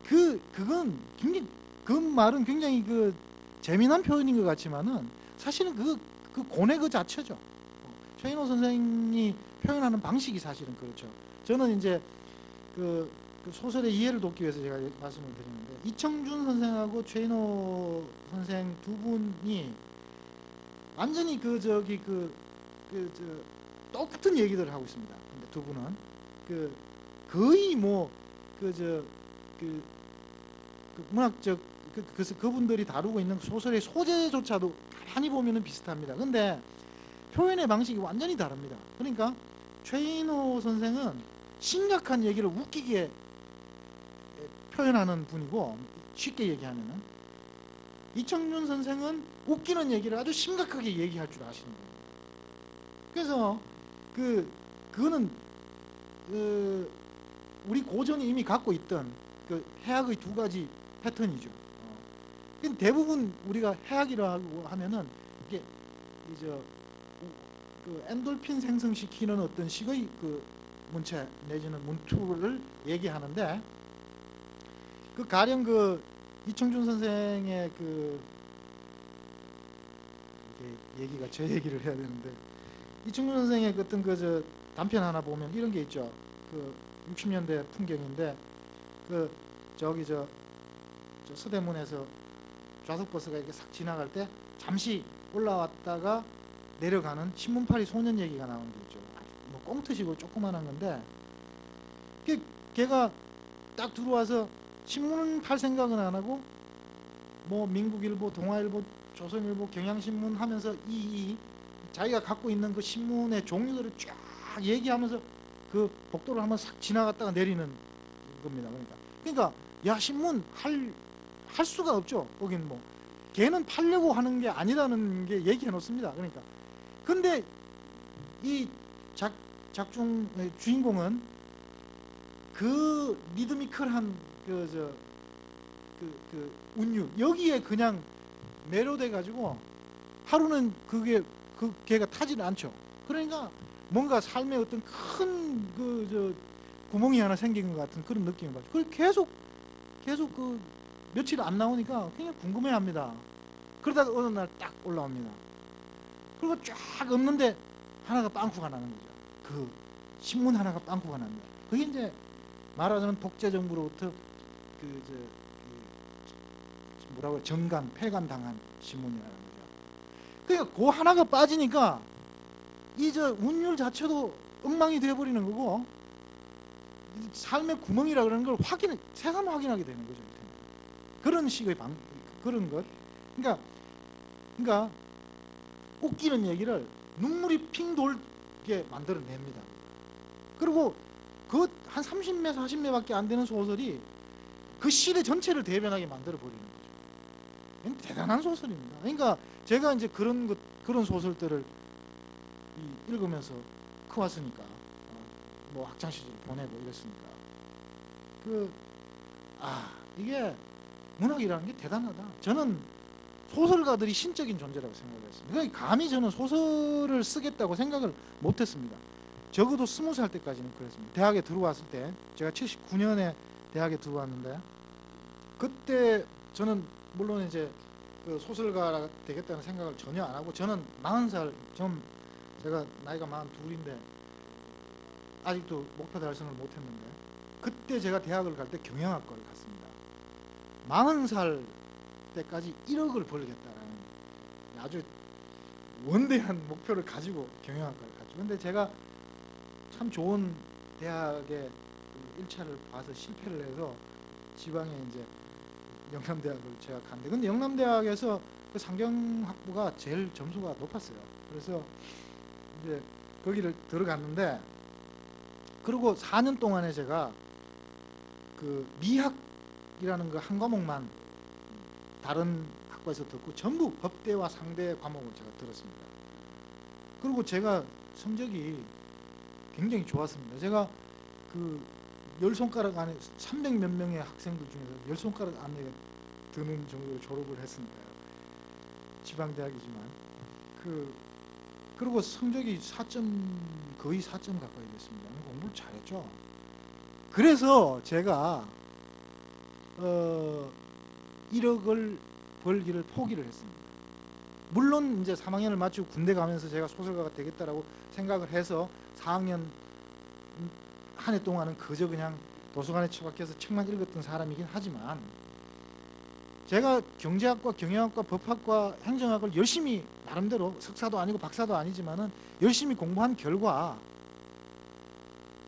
그건 굉장히 그 말은 굉장히 그 재미난 표현인 것 같지만은 사실은 그 고뇌 그 자체죠. 최인호 선생이 표현하는 방식이 사실은 그렇죠. 저는 이제 그 소설의 이해를 돕기 위해서 제가 말씀을 드리는데 이청준 선생하고 최인호 선생 두 분이 완전히 똑같은 얘기들을 하고 있습니다. 근데 두 분은 거의 문학적 그분들이 다루고 있는 소설의 소재조차도 가만히 보면은 비슷합니다. 근데 표현의 방식이 완전히 다릅니다. 그러니까 최인호 선생은 심각한 얘기를 웃기게 표현하는 분이고 쉽게 얘기하면은 이청준 선생은 웃기는 얘기를 아주 심각하게 얘기할 줄 아시는 거예요. 그래서 그거는 우리 고전이 이미 갖고 있던 그 해학의 두 가지 패턴이죠. 대부분 우리가 해학이라고 하면은 이게 그 엔돌핀 생성시키는 어떤 식의 그 문체 내지는 문투를 얘기하는데 그 가령 이청준 선생의 이게 얘기가 제 얘기를 해야 되는데 이청준 선생의 어떤 단편 하나 보면 이런 게 있죠. 60년대 풍경인데 저 서대문에서 좌석버스가 이렇게 싹 지나갈 때 잠시 올라왔다가 내려가는 신문파리 소년 얘기가 나오는 게 있죠. 뭐 꽁트식으로 조그만한 건데 걔가 딱 들어와서 신문 팔 생각은 안 하고 뭐 민국일보, 동아일보, 조선일보, 경향신문 하면서 자기가 갖고 있는 그 신문의 종류들을 쫙 얘기하면서 그 복도를 한번 싹 지나갔다가 내리는 겁니다. 그러니까 야 신문 할 수가 없죠. 거긴 뭐 걔는 팔려고 하는 게 아니라는 게 얘기해 놓습니다. 그러니까 근데 이 작중의 주인공은 그 리드미컬한 운율 여기에 그냥 매료돼 가지고 하루는 걔가 타지는 않죠. 그러니까 뭔가 삶에 어떤 큰 구멍이 하나 생긴 것 같은 그런 느낌을 받죠. 그걸 계속 며칠 안 나오니까 그냥 궁금해합니다. 그러다가 어느 날 딱 올라옵니다. 그리고 쫙 없는데 하나가 빵꾸가 나는 거죠. 신문 하나가 빵꾸가 납니다. 그게 이제 말하자면 독재 정부로부터 정강 폐간당한 신문이라는 거죠. 그러니까 그 하나가 빠지니까 운율 자체도 엉망이 되어버리는 거고 삶의 구멍이라 그러는 걸 새삼 확인하게 되는 거죠. 그런 식의 그런 것. 그러니까 웃기는 얘기를 눈물이 핑 돌게 만들어냅니다. 그리고 그 한 30매 40매밖에 안 되는 소설이 그 시대 전체를 대변하게 만들어 버리는 거죠. 대단한 소설입니다. 그러니까 제가 이제 그런 소설들을 읽으면서 커왔으니까 뭐 학창 시절 보내고 이랬으니까 이게 문학이라는 게 대단하다. 저는 소설가들이 신적인 존재라고 생각했습니다. 그러니까 감히 저는 소설을 쓰겠다고 생각을 못했습니다. 적어도 20살 때까지는 그랬습니다. 대학에 들어왔을 때 제가 79년에 대학에 들어왔는데 그때 저는 물론 이제 그 소설가가 되겠다는 생각을 전혀 안 하고 저는 40살 제가 나이가 42인데 아직도 목표 달성을 못했는데 그때 제가 대학을 갈 때 경영학과를 갔습니다. 40살 때까지 1억을 벌겠다라는 아주 원대한 목표를 가지고 경영학과를 갔죠. 근데 제가 참 좋은 대학에 1차를 봐서 실패를 해서 지방에 이제 영남대학을 제가 갔는데 근데 영남대학에서 그 상경학부가 제일 점수가 높았어요. 그래서 이제 거기를 들어갔는데 그리고 4년 동안에 제가 그 미학이라는 그 한 과목만 다른 학과에서 듣고 전부 법대와 상대 과목을 제가 들었습니다. 그리고 제가 성적이 굉장히 좋았습니다. 제가 그 10손가락 안에 300몇 명의 학생들 중에서 10손가락 안에 드는 정도로 졸업을 했습니다. 지방대학이지만 그리고 성적이 거의 4점 가까이 됐습니다. 공부를 잘했죠. 그래서 제가 1억을 벌기를 포기를 했습니다. 물론 이제 3학년을 마치고 군대 가면서 제가 소설가가 되겠다라고 생각을 해서 4학년 한 해 동안은 그저 그냥 도서관에 처박혀서 책만 읽었던 사람이긴 하지만 제가 경제학과, 경영학과, 법학과, 행정학을 열심히 나름대로 석사도 아니고 박사도 아니지만은 열심히 공부한 결과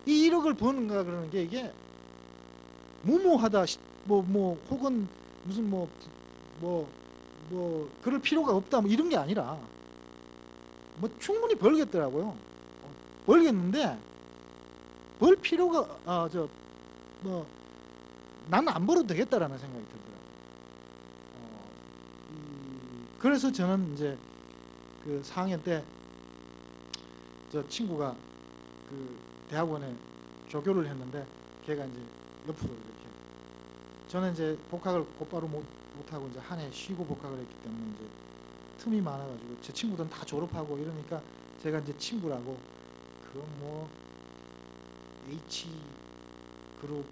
이 1억을 버는가 그러는 게 이게 무모하다 혹은 무슨 그럴 필요가 없다 이런 게 아니라 충분히 벌겠더라고요. 벌겠는데 벌 필요가 나는 안 벌어도 되겠다라는 생각이 들더라고요. 그래서 저는 이제 그 4학년 때 저 친구가 그 대학원에 조교를 했는데 걔가 이제 옆으로 이렇게 저는 이제 복학을 곧바로 못하고 이제 한 해 쉬고 복학을 했기 때문에 이제 틈이 많아가지고 제 친구들은 다 졸업하고 이러니까 제가 이제 친구라고 H 그룹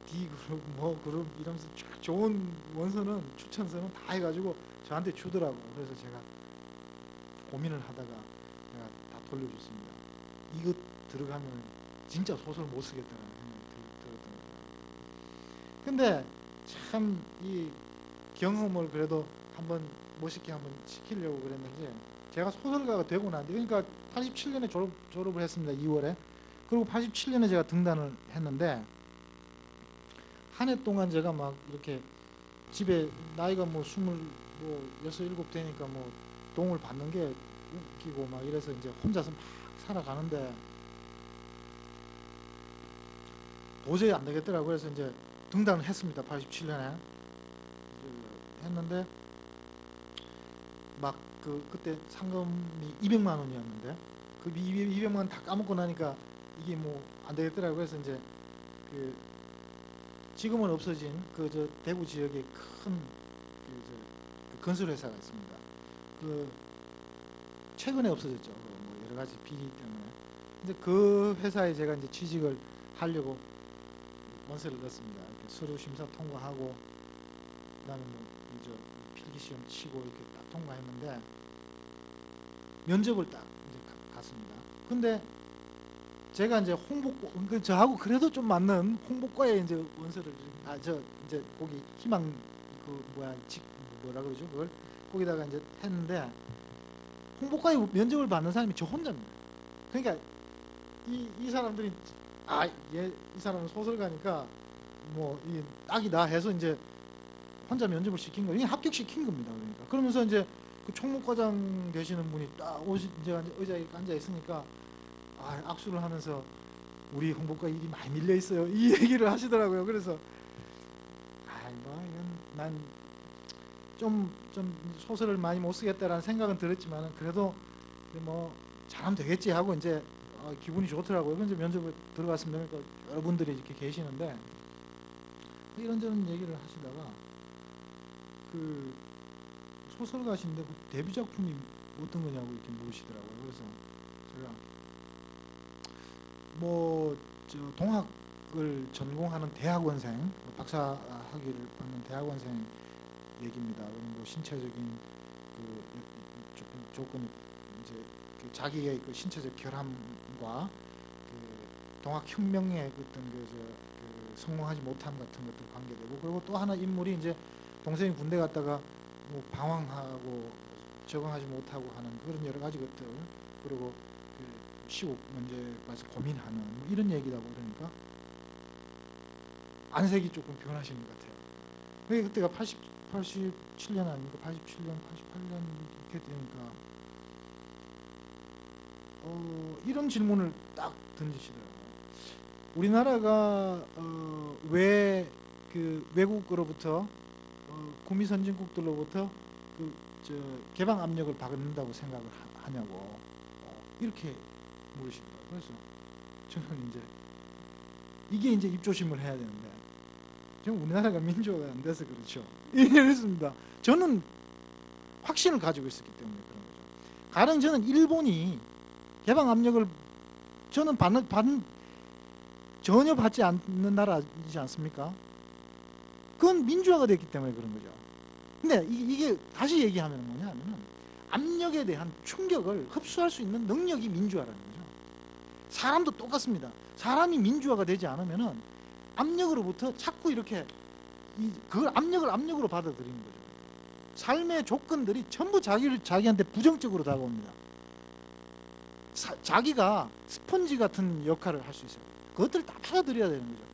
D 그룹 그룹 이러면서 좋은 원서는 추천서는 다 해가지고 저한테 주더라고요. 그래서 제가 고민을 하다가 제가 다 돌려줬습니다. 이거 들어가면 진짜 소설 못 쓰겠다는 생각이 들었던 거예요. 근데 참 이 경험을 그래도 한번 멋있게 한번 시키려고 그랬는지 제가 소설가가 되고 난 뒤 그러니까 87년에 졸업을 했습니다. 2월에. 그리고 87년에 제가 등단을 했는데 한 해 동안 제가 막 이렇게 집에 나이가 26, 7 되니까 동을 받는 게 웃기고 막 이래서 이제 혼자서 막 살아가는데 도저히 안 되겠더라고요. 그래서 이제 등단을 했습니다. 87년에 했는데 막 그때 상금이 200만 원이었는데 그 200만 원 다 까먹고 나니까 이게 안 되겠더라고요. 그래서 이제 지금은 없어진 저 대구 지역에 큰 건설 회사가 있습니다. 최근에 없어졌죠. 여러 가지 비리 때문에. 근데 그 회사에 제가 이제 취직을 하려고 원서를 넣었습니다. 이렇게 서류 심사 통과하고 그다음에 필기 시험 치고 이렇게 딱 통과했는데 면접을 딱 이제 갔습니다. 근데 제가 이제 저하고 그래도 좀 맞는 홍보과에 이제 원서를 이제 거기 희망 뭐라 그러죠? 그걸 거기다가 이제 했는데 홍보과에 면접을 받는 사람이 저 혼자입니다. 그러니까 이 사람들이 이 사람은 소설가니까 뭐 이 딱이다 해서 이제 혼자 면접을 시킨 거예요. 합격시킨 겁니다. 그러니까 그러면서 이제 그 총무과장 되시는 분이 딱 이제 의자에 앉아 있으니까 악수를 하면서 우리 홍보과 일이 많이 밀려 있어요. 이 얘기를 하시더라고요. 그래서 난 좀 소설을 많이 못 쓰겠다라는 생각은 들었지만 그래도 뭐 잘하면 되겠지 하고 이제 기분이 좋더라고요. 이제 면접에 들어갔으면 그러니까 여러분들이 이렇게 계시는데 이런저런 얘기를 하시다가 그 소설가신데 그 데뷔 작품이 어떤 거냐고 이렇게 물으시더라고요. 그래서 제가 뭐 동학을 전공하는 대학원생, 박사 학위를 받는 대학원생 얘기입니다. 뭐 신체적인 그 조건이 이제 그 자기의 그 신체적 결함과 그 동학혁명의 어떤 그 성공하지 못함 같은 것들 관계되고, 그리고 또 하나 인물이 이제 동생이 군대 갔다가 뭐 방황하고 적응하지 못하고 하는 그런 여러 가지 것들, 그리고 그 시국 문제에 관해서 고민하는 뭐 이런 얘기라고 그러니까 안색이 조금 변하신 것 같아요. 그때가 87년 아닙니까? 87년, 88년 이렇게 되니까 이런 질문을 딱 던지시더라고요. 우리나라가 왜 그 외국으로부터 구미 선진국들로부터 개방 압력을 받는다고 생각을 하냐고 이렇게 물으시더라고요. 그래서 저는 이게 이제 입조심을 해야 되는데 지금 우리나라가 민주화가 안 돼서 그렇죠. 이랬습니다. 저는 확신을 가지고 있었기 때문에 그런 거죠. 가령 저는 일본이 개방 압력을 저는 전혀 받지 않는 나라이지 않습니까? 그건 민주화가 됐기 때문에 그런 거죠. 근데 이게 다시 얘기하면 뭐냐 하면은 압력에 대한 충격을 흡수할 수 있는 능력이 민주화라는 거죠. 사람도 똑같습니다. 사람이 민주화가 되지 않으면은 압력으로부터 자꾸 이렇게 그걸 압력으로 받아들이는 거죠. 삶의 조건들이 전부 자기한테 부정적으로 다가옵니다. 자기가 스펀지 같은 역할을 할 수 있어요. 그것들을 다 받아들여야 되는 거죠.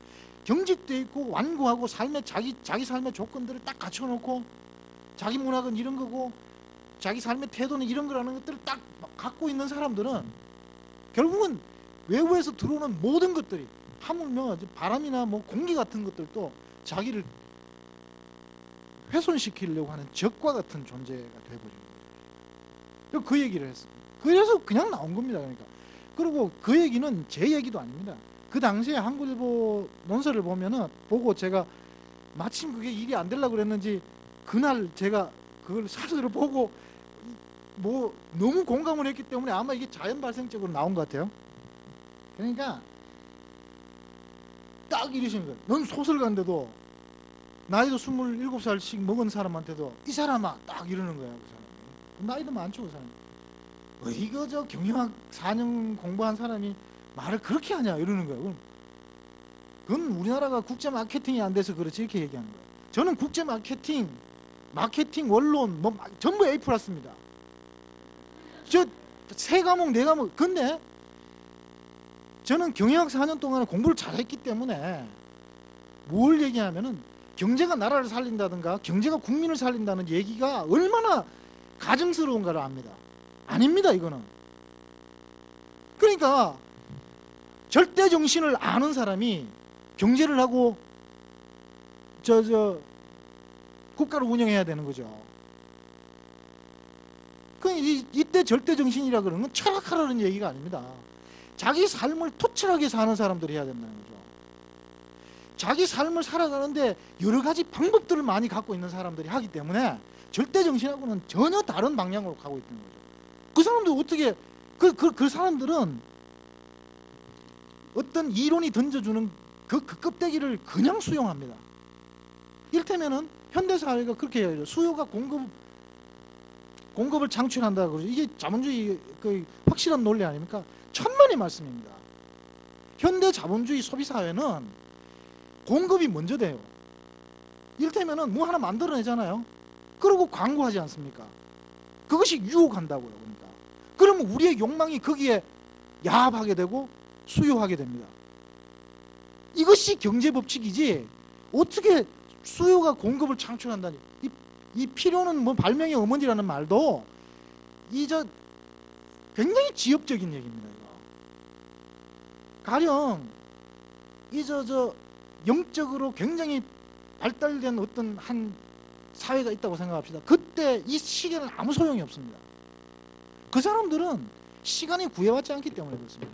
경직돼 있고 완고하고 자기 삶의 조건들을 딱 갖춰놓고 자기 문학은 이런 거고 자기 삶의 태도는 이런 거라는 것들을 딱 갖고 있는 사람들은 결국은 외부에서 들어오는 모든 것들이 하물며 바람이나 뭐 공기 같은 것들도 자기를 훼손시키려고 하는 적과 같은 존재가 돼버리는 거예요. 그 얘기를 했습니다. 그래서 그냥 나온 겁니다. 그러니까. 그리고 그 얘기는 제 얘기도 아닙니다. 그 당시에 한국일보 논설을 보고 제가 마침 그게 일이 안 되려고 그랬는지 그날 제가 그걸 사설을 보고 뭐 너무 공감을 했기 때문에 아마 이게 자연 발생적으로 나온 것 같아요. 그러니까 딱 이러시는 거예요. 넌 소설가인데도 나이도 27살씩 먹은 사람한테도 이 사람아 딱 이러는 거야. 그 사람. 나이도 많죠. 그 사람. 이거 저 경영학 4년 공부한 사람이 말을 그렇게 하냐 이러는 거예요. 그건 우리나라가 국제 마케팅이 안 돼서 그렇지 이렇게 얘기하는 거예요. 저는 국제 마케팅 원론 뭐 전부 A 플러스입니다. 저 세 과목 네 과목. 근데 저는 경영학 4년 동안 공부를 잘했기 때문에 뭘 얘기하면은 경제가 나라를 살린다든가 경제가 국민을 살린다는 얘기가 얼마나 가증스러운가를 압니다. 아닙니다. 이거는. 그러니까 절대 정신을 아는 사람이 경제를 하고 국가를 운영해야 되는 거죠. 이때 절대 정신이라 그러는 건 철학하라는 얘기가 아닙니다. 자기 삶을 토철하게 사는 사람들이 해야 된다는 거죠. 자기 삶을 살아가는데 여러 가지 방법들을 많이 갖고 있는 사람들이 하기 때문에 절대 정신하고는 전혀 다른 방향으로 가고 있는 거죠. 그 사람들 어떻게 그 사람들은 어떤 이론이 던져주는 그 껍데기를 그냥 수용합니다. 이를테면은 현대사회가 그렇게 해야죠. 수요가 공급을 창출한다고 그러죠. 이게 자본주의 그 확실한 논리 아닙니까? 천만의 말씀입니다. 현대 자본주의 소비사회는 공급이 먼저 돼요. 이를테면은 뭐 하나 만들어내잖아요. 그러고 광고하지 않습니까? 그것이 유혹한다고요. 그러니까. 그러면 우리의 욕망이 거기에 야합하게 되고 수요하게 됩니다. 이것이 경제 법칙이지 어떻게 수요가 공급을 창출한다니. 이 필요는 뭐 발명의 어머니라는 말도 이 굉장히 지엽적인 얘기입니다. 이거. 가령 영적으로 굉장히 발달된 어떤 한 사회가 있다고 생각합시다. 그때 이 시계는 아무 소용이 없습니다. 그 사람들은 시간이 구애받지 않기 때문에 그렇습니다.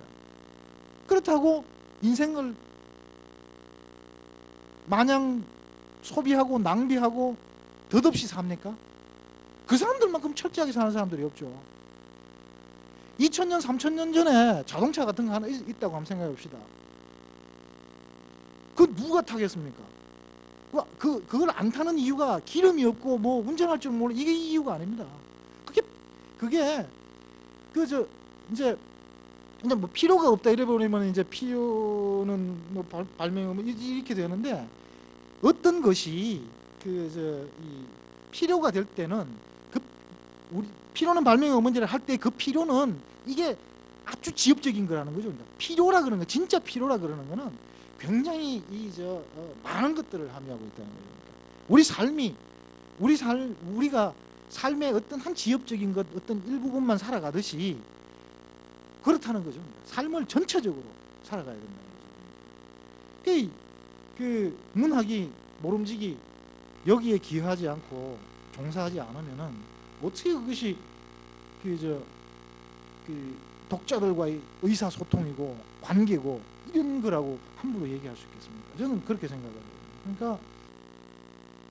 그렇다고 인생을 마냥 소비하고 낭비하고 덧없이 삽니까? 그 사람들만큼 철저하게 사는 사람들이 없죠. 2000년, 3000년 전에 자동차 같은 거 하나 있다고 한번 생각해 봅시다. 그 누가 타겠습니까? 그걸 안 타는 이유가 기름이 없고 뭐 운전할 줄 모르는 이게 이유가 아닙니다. 그게 이제 뭐 필요가 없다 이래버리면 이제 필요는 뭐 발명 이렇게 되는데, 어떤 것이 이 필요가 될 때는 우리 필요는 발명의 어머니를 할 때 그 필요는 이게 아주 지엽적인 거라는 거죠. 그러니까 필요라 그러는 거, 진짜 필요라 그러는 거는 굉장히 많은 것들을 함유하고 있다는 거예요. 그러니까 우리가 삶의 어떤 한 지엽적인 것, 어떤 일부분만 살아가듯이 그렇다는 거죠. 삶을 전체적으로 살아가야 된다는 거죠. 그 문학이 모름지기 여기에 기여하지 않고 종사하지 않으면은 어떻게 그것이 독자들과의 의사소통이고 관계고 이런 거라고 함부로 얘기할 수 있겠습니까? 저는 그렇게 생각을 해요. 그러니까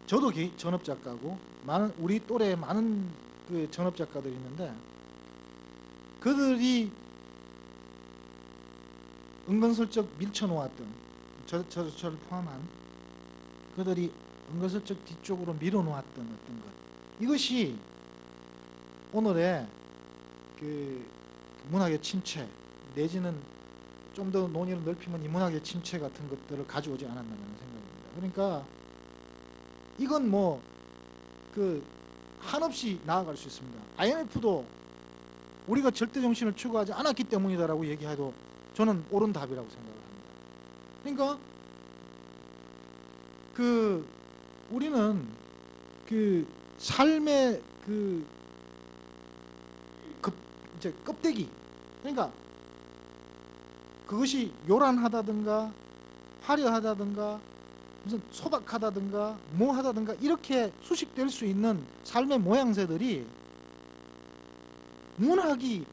저도 전업작가고 우리 또래에 많은 그 전업작가들이 있는데, 그들이 은근슬쩍 밀쳐놓았던 저를 포함한 그들이 은근슬쩍 뒤쪽으로 밀어놓았던 어떤 것, 이것이 오늘의 그 문학의 침체 내지는 좀 더 논의를 넓히면 이 문학의 침체 같은 것들을 가져오지 않았나라는 생각입니다. 그러니까 이건 뭐 한없이 나아갈 수 있습니다. IMF도 우리가 절대 정신을 추구하지 않았기 때문이다라고 얘기해도 저는 옳은 답이라고 생각을 합니다. 그러니까 우리는 삶의 이제 껍데기, 그러니까 그것이 요란하다든가 화려하다든가 무슨 소박하다든가 뭐하다든가 이렇게 수식될 수 있는 삶의 모양새들이 문학이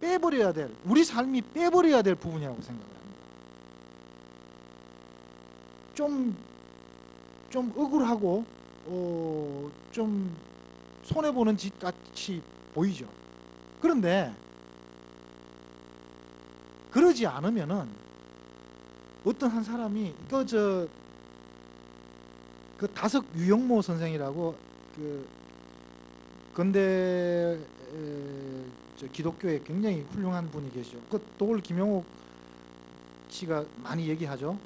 빼버려야 될, 우리 삶이 빼버려야 될 부분이라고 생각을 합니다. 좀 억울하고 좀 손해보는 짓 같이 보이죠. 그런데 그러지 않으면은 어떤 한 사람이 그 다석 유영모 선생이라고 근대 기독교에 굉장히 훌륭한 분이 계시죠. 도올 김용옥 씨가 많이 얘기하죠.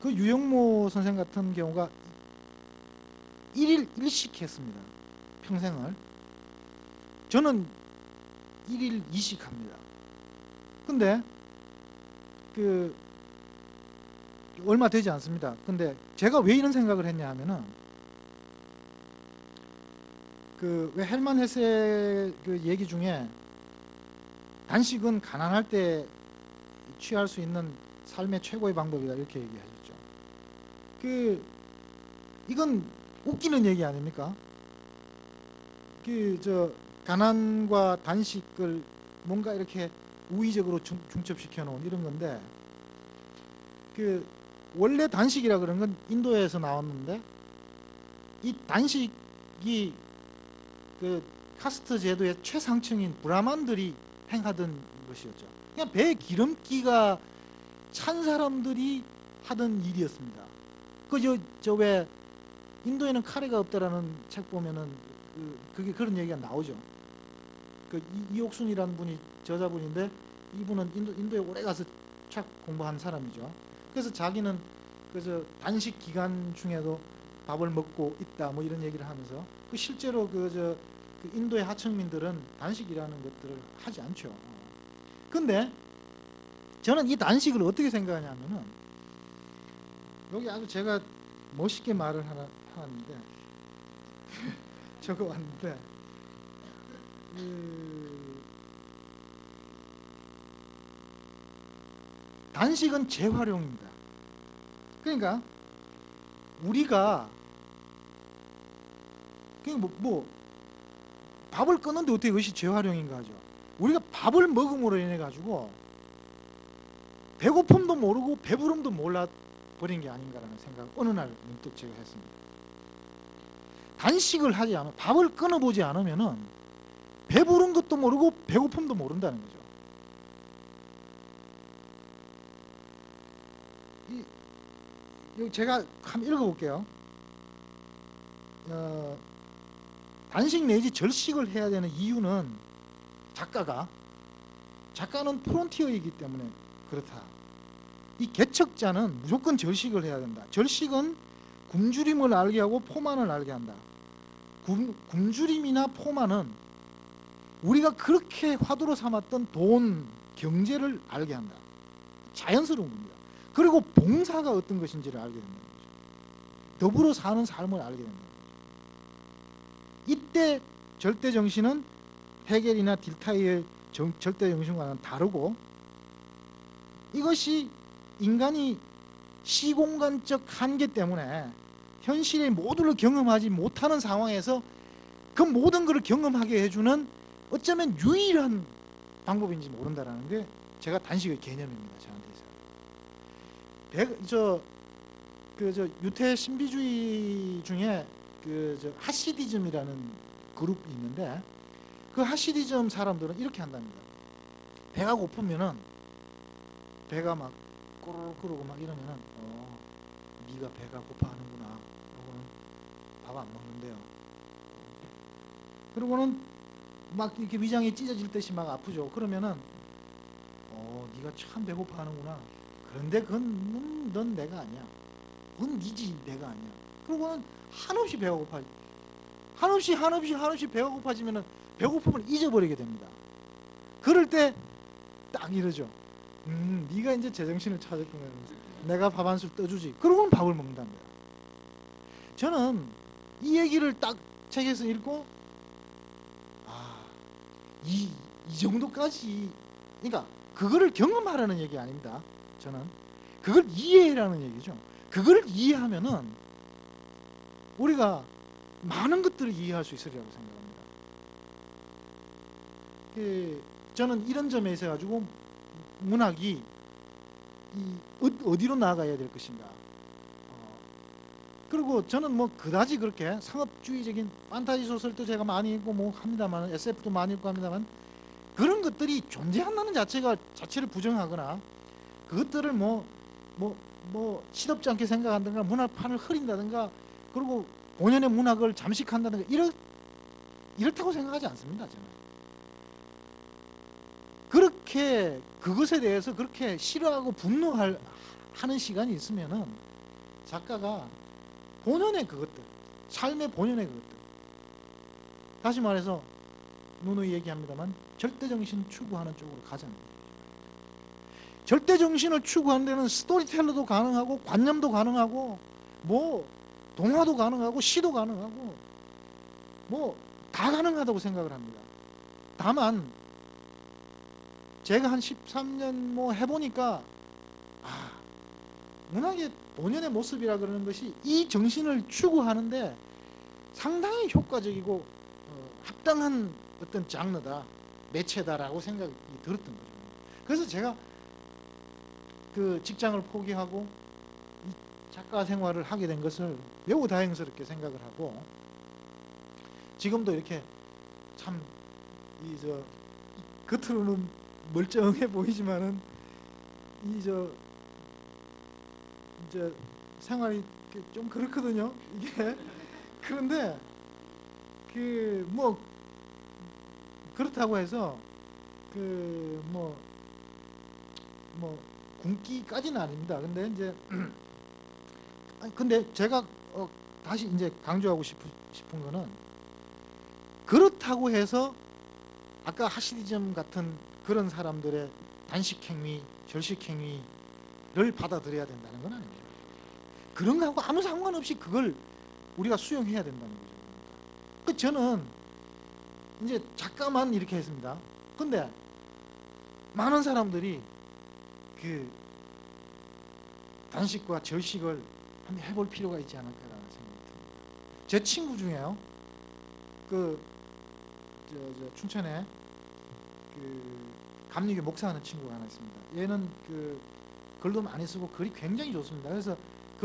그 유영모 선생 같은 경우가 일일 일식 했습니다. 평생을. 저는 일일 이식 합니다. 근데 얼마 되지 않습니다. 근데 제가 왜 이런 생각을 했냐 하면은 왜 헬만 헤세 그 얘기 중에 단식은 가난할 때 취할 수 있는 삶의 최고의 방법이다 이렇게 얘기하셨죠. 이건 웃기는 얘기 아닙니까? 가난과 단식을 뭔가 이렇게 우의적으로 중첩시켜 놓은 이런 건데, 원래 단식이라 그런 건 인도에서 나왔는데, 이 단식이 카스트 제도의 최상층인 브라만들이 행하던 것이었죠. 그냥 배에 기름기가 찬 사람들이 하던 일이었습니다. 왜 인도에는 카레가 없다라는 책 보면은 그게 그런 얘기가 나오죠. 이옥순이라는 분이 저자분인데, 이분은 인도에 오래 가서 책 공부한 사람이죠. 그래서 자기는 단식 기간 중에도 밥을 먹고 있다 뭐 이런 얘기를 하면서, 실제로 인도의 하층민들은 단식이라는 것들을 하지 않죠. 근데 저는 이 단식을 어떻게 생각하냐면은 여기 아주 제가 멋있게 말을 하는데 적어 왔는데 단식은 재활용입니다. 그러니까 우리가 그냥 뭐 밥을 끊는데 어떻게 그것이 재활용인가 하죠. 우리가 밥을 먹음으로 인해 가지고 배고픔도 모르고 배부름도 몰라 버린 게 아닌가라는 생각을 어느 날 문득 제가 했습니다. 단식을 하지 않아 밥을 끊어보지 않으면은 배부른 것도 모르고 배고픔도 모른다는 거죠. 여기 제가 한번 읽어볼게요. 단식 내지 절식을 해야 되는 이유는 작가는 프론티어이기 때문에 그렇다. 이 개척자는 무조건 절식을 해야 된다. 절식은 굶주림을 알게 하고 포만을 알게 한다. 굶주림이나 포만은 우리가 그렇게 화두로 삼았던 돈, 경제를 알게 한다. 자연스러운 겁니다. 그리고 봉사가 어떤 것인지를 알게 된다는 거죠. 더불어 사는 삶을 알게 된다는 거죠. 이때 절대정신은 헤겔이나 딜타이의 절대정신과는 다르고, 이것이 인간이 시공간적 한계 때문에 현실의 모두를 경험하지 못하는 상황에서 그 모든 것을 경험하게 해주는 어쩌면 유일한 방법인지 모른다라는 게 제가 단식의 개념입니다. 저한테 있어요. 유태 신비주의 중에 하시디즘이라는 그룹이 있는데, 그 하시디즘 사람들은 이렇게 한답니다. 배가 고프면은 배가 막 꼬르륵 끓고 막 이러면은 네가 배가 고파하는구나. 그러고는 밥 안 먹는데요. 그러고는 막 이렇게 위장이 찢어질 듯이 막 아프죠. 그러면은 네가 참 배고파하는구나. 그런데 그건 넌 내가 아니야. 그건 니지 내가 아니야. 그러고는 한없이 배가 고파. 한없이 배가 고파지면은 배고픔을 잊어버리게 됩니다. 그럴 때 딱 이러죠. 네가 이제 제정신을 찾았구나. 내가 밥 한 술 떠주지. 그러고는 밥을 먹는답니다. 저는 이 얘기를 딱 책에서 읽고 이 정도까지, 그러니까 그거를 경험하라는 얘기 아닙니다. 저는 그걸 이해하라는 얘기죠. 그걸 이해하면은 우리가 많은 것들을 이해할 수 있으리라고 생각합니다. 저는 이런 점에 있어 가지고 문학이 어디로 나아가야 될 것인가. 그리고 저는 뭐 그다지 그렇게 상업주의적인 판타지 소설도 제가 많이 읽고 뭐 합니다만, SF도 많이 읽고 합니다만, 그런 것들이 존재한다는 자체를 부정하거나 그것들을 뭐 시덥지 않게 생각한다든가 문학판을 흐린다든가 그리고 본연의 문학을 잠식한다든가 이렇다고 생각하지 않습니다. 저는 그렇게 그것에 대해서 그렇게 싫어하고 분노하는 시간이 있으면은 작가가 본연의 그것들, 삶의 본연의 그것들, 다시 말해서 누누이 얘기합니다만 절대정신 추구하는 쪽으로 가자는 거예요. 절대정신을 추구하는 데는 스토리텔러도 가능하고 관념도 가능하고 뭐 동화도 가능하고 시도 가능하고 뭐 다 가능하다고 생각을 합니다. 다만 제가 한 13년 뭐 해보니까 문학의 본연의 모습이라 그러는 것이 이 정신을 추구하는데 상당히 효과적이고 합당한 어떤 장르다, 매체다라고 생각이 들었던 거죠. 그래서 제가 그 직장을 포기하고 이 작가 생활을 하게 된 것을 매우 다행스럽게 생각을 하고, 지금도 이렇게 참 겉으로는 멀쩡해 보이지만은 이제 생활이 좀 그렇거든요. 이게 그런데 뭐 그렇다고 해서 뭐 굶기까지는 아닙니다. 근데 이제 근데 제가 다시 이제 강조하고 싶은 거는, 그렇다고 해서 아까 하시디즘 같은 그런 사람들의 단식행위, 절식행위를 받아들여야 된다는 건 아닙니다. 그런 거하고 아무 상관없이 그걸 우리가 수용해야 된다는 거죠. 그 저는 이제 작가만 이렇게 했습니다. 근데 많은 사람들이 그 단식과 절식을 한번 해볼 필요가 있지 않을까라는 생각이 듭니다. 제 친구 중에요, 저 춘천에 그 감리교 목사하는 친구가 하나 있습니다. 얘는 그 글도 많이 쓰고 글이 굉장히 좋습니다. 그래서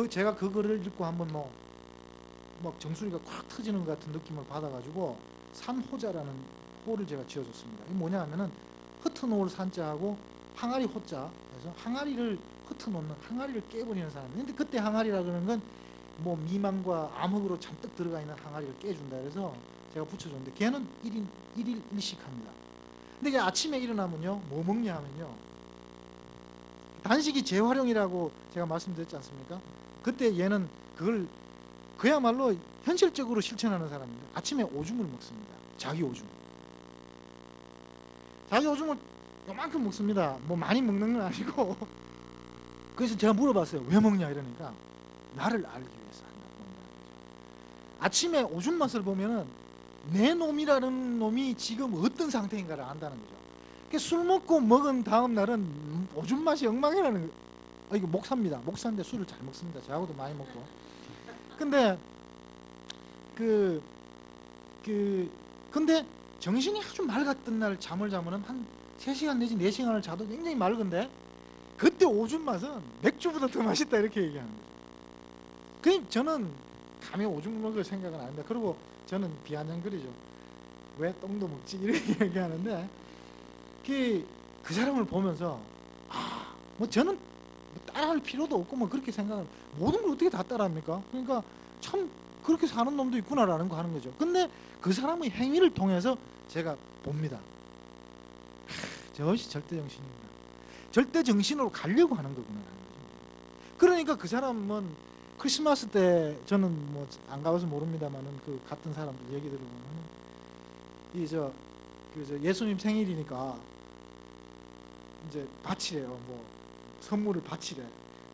제가 그 글을 읽고 한번 막 정수리가 콱 터지는 것 같은 느낌을 받아가지고 산호자라는 호를 제가 지어줬습니다. 이게 뭐냐 하면은 흩어놓을 산자하고 항아리 호자, 그래서 항아리를 흩어놓는, 항아리를 깨버리는 사람. 근데 그때 항아리라 그러는 건 뭐 미망과 암흑으로 잔뜩 들어가 있는 항아리를 깨준다 그래서 제가 붙여줬는데, 걔는 1일 1식 합니다. 근데 이게 아침에 일어나면요, 뭐 먹냐 하면요, 단식이 재활용이라고 제가 말씀드렸지 않습니까? 그때 얘는 그걸 그야말로 현실적으로 실천하는 사람입니다. 아침에 오줌을 먹습니다. 자기 오줌. 자기 오줌을 요만큼 먹습니다. 뭐 많이 먹는 건 아니고. 그래서 제가 물어봤어요. 왜 먹냐 이러니까 나를 알기 위해서 한다고 먹는다는 거죠. 아침에 오줌 맛을 보면은 내 놈이라는 놈이 지금 어떤 상태인가를 안다는 거죠. 술 먹고 먹은 다음 날은 오줌 맛이 엉망이라는 거예요. 이거 목사입니다. 목사인데 술을 잘 먹습니다. 저하고도 많이 먹고. 근데 근데 정신이 아주 맑았던 날 잠을 자면은 한 3시간 내지 4시간을 자도 굉장히 맑은데, 그때 오줌 맛은 맥주보다 더 맛있다 이렇게 얘기하는 거예요. 그 저는 감히 오줌 먹을 생각은 안 합니다. 그리고 저는 비아냥거리죠. 왜 똥도 먹지 이렇게 얘기하는데, 그 사람을 보면서 뭐 저는 따라할 필요도 없고 뭐 그렇게 생각하는, 모든 걸 어떻게 다 따라합니까? 그러니까 참 그렇게 사는 놈도 있구나라는 거 하는 거죠. 근데 그 사람의 행위를 통해서 제가 봅니다. 저것이 절대정신입니다. 절대정신으로 가려고 하는 거구나. 그러니까 그 사람은 크리스마스 때, 저는 뭐 안 가봐서 모릅니다만은 그 같은 사람들 얘기 들어보면 예수님 생일이니까 이제 바치래요. 뭐 선물을 바치래.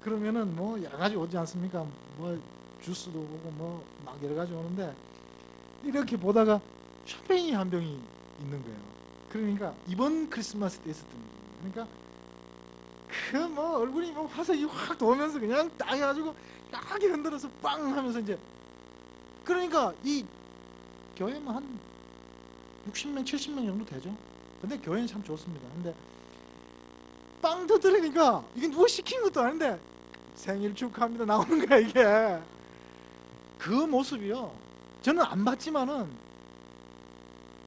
그러면은 뭐 여러 가지 오지 않습니까? 뭐 주스도 오고 뭐 막 여러 가지 오는데, 이렇게 보다가 샴페인이 한 병이 있는 거예요. 그러니까 이번 크리스마스 때 있었던 거예요. 그러니까 그 뭐 얼굴이 뭐 화색이 확 도면서 그냥 딱 해가지고 딱하게 흔들어서 빵 하면서 이제, 그러니까 이 교회만 한 60명 70명 정도 되죠. 근데 교회는 참 좋습니다. 근데 빵 터뜨리니까 이게 누가 시킨 것도 아닌데 생일 축하합니다 나오는 거야 이게. 그 모습이요, 저는 안 봤지만은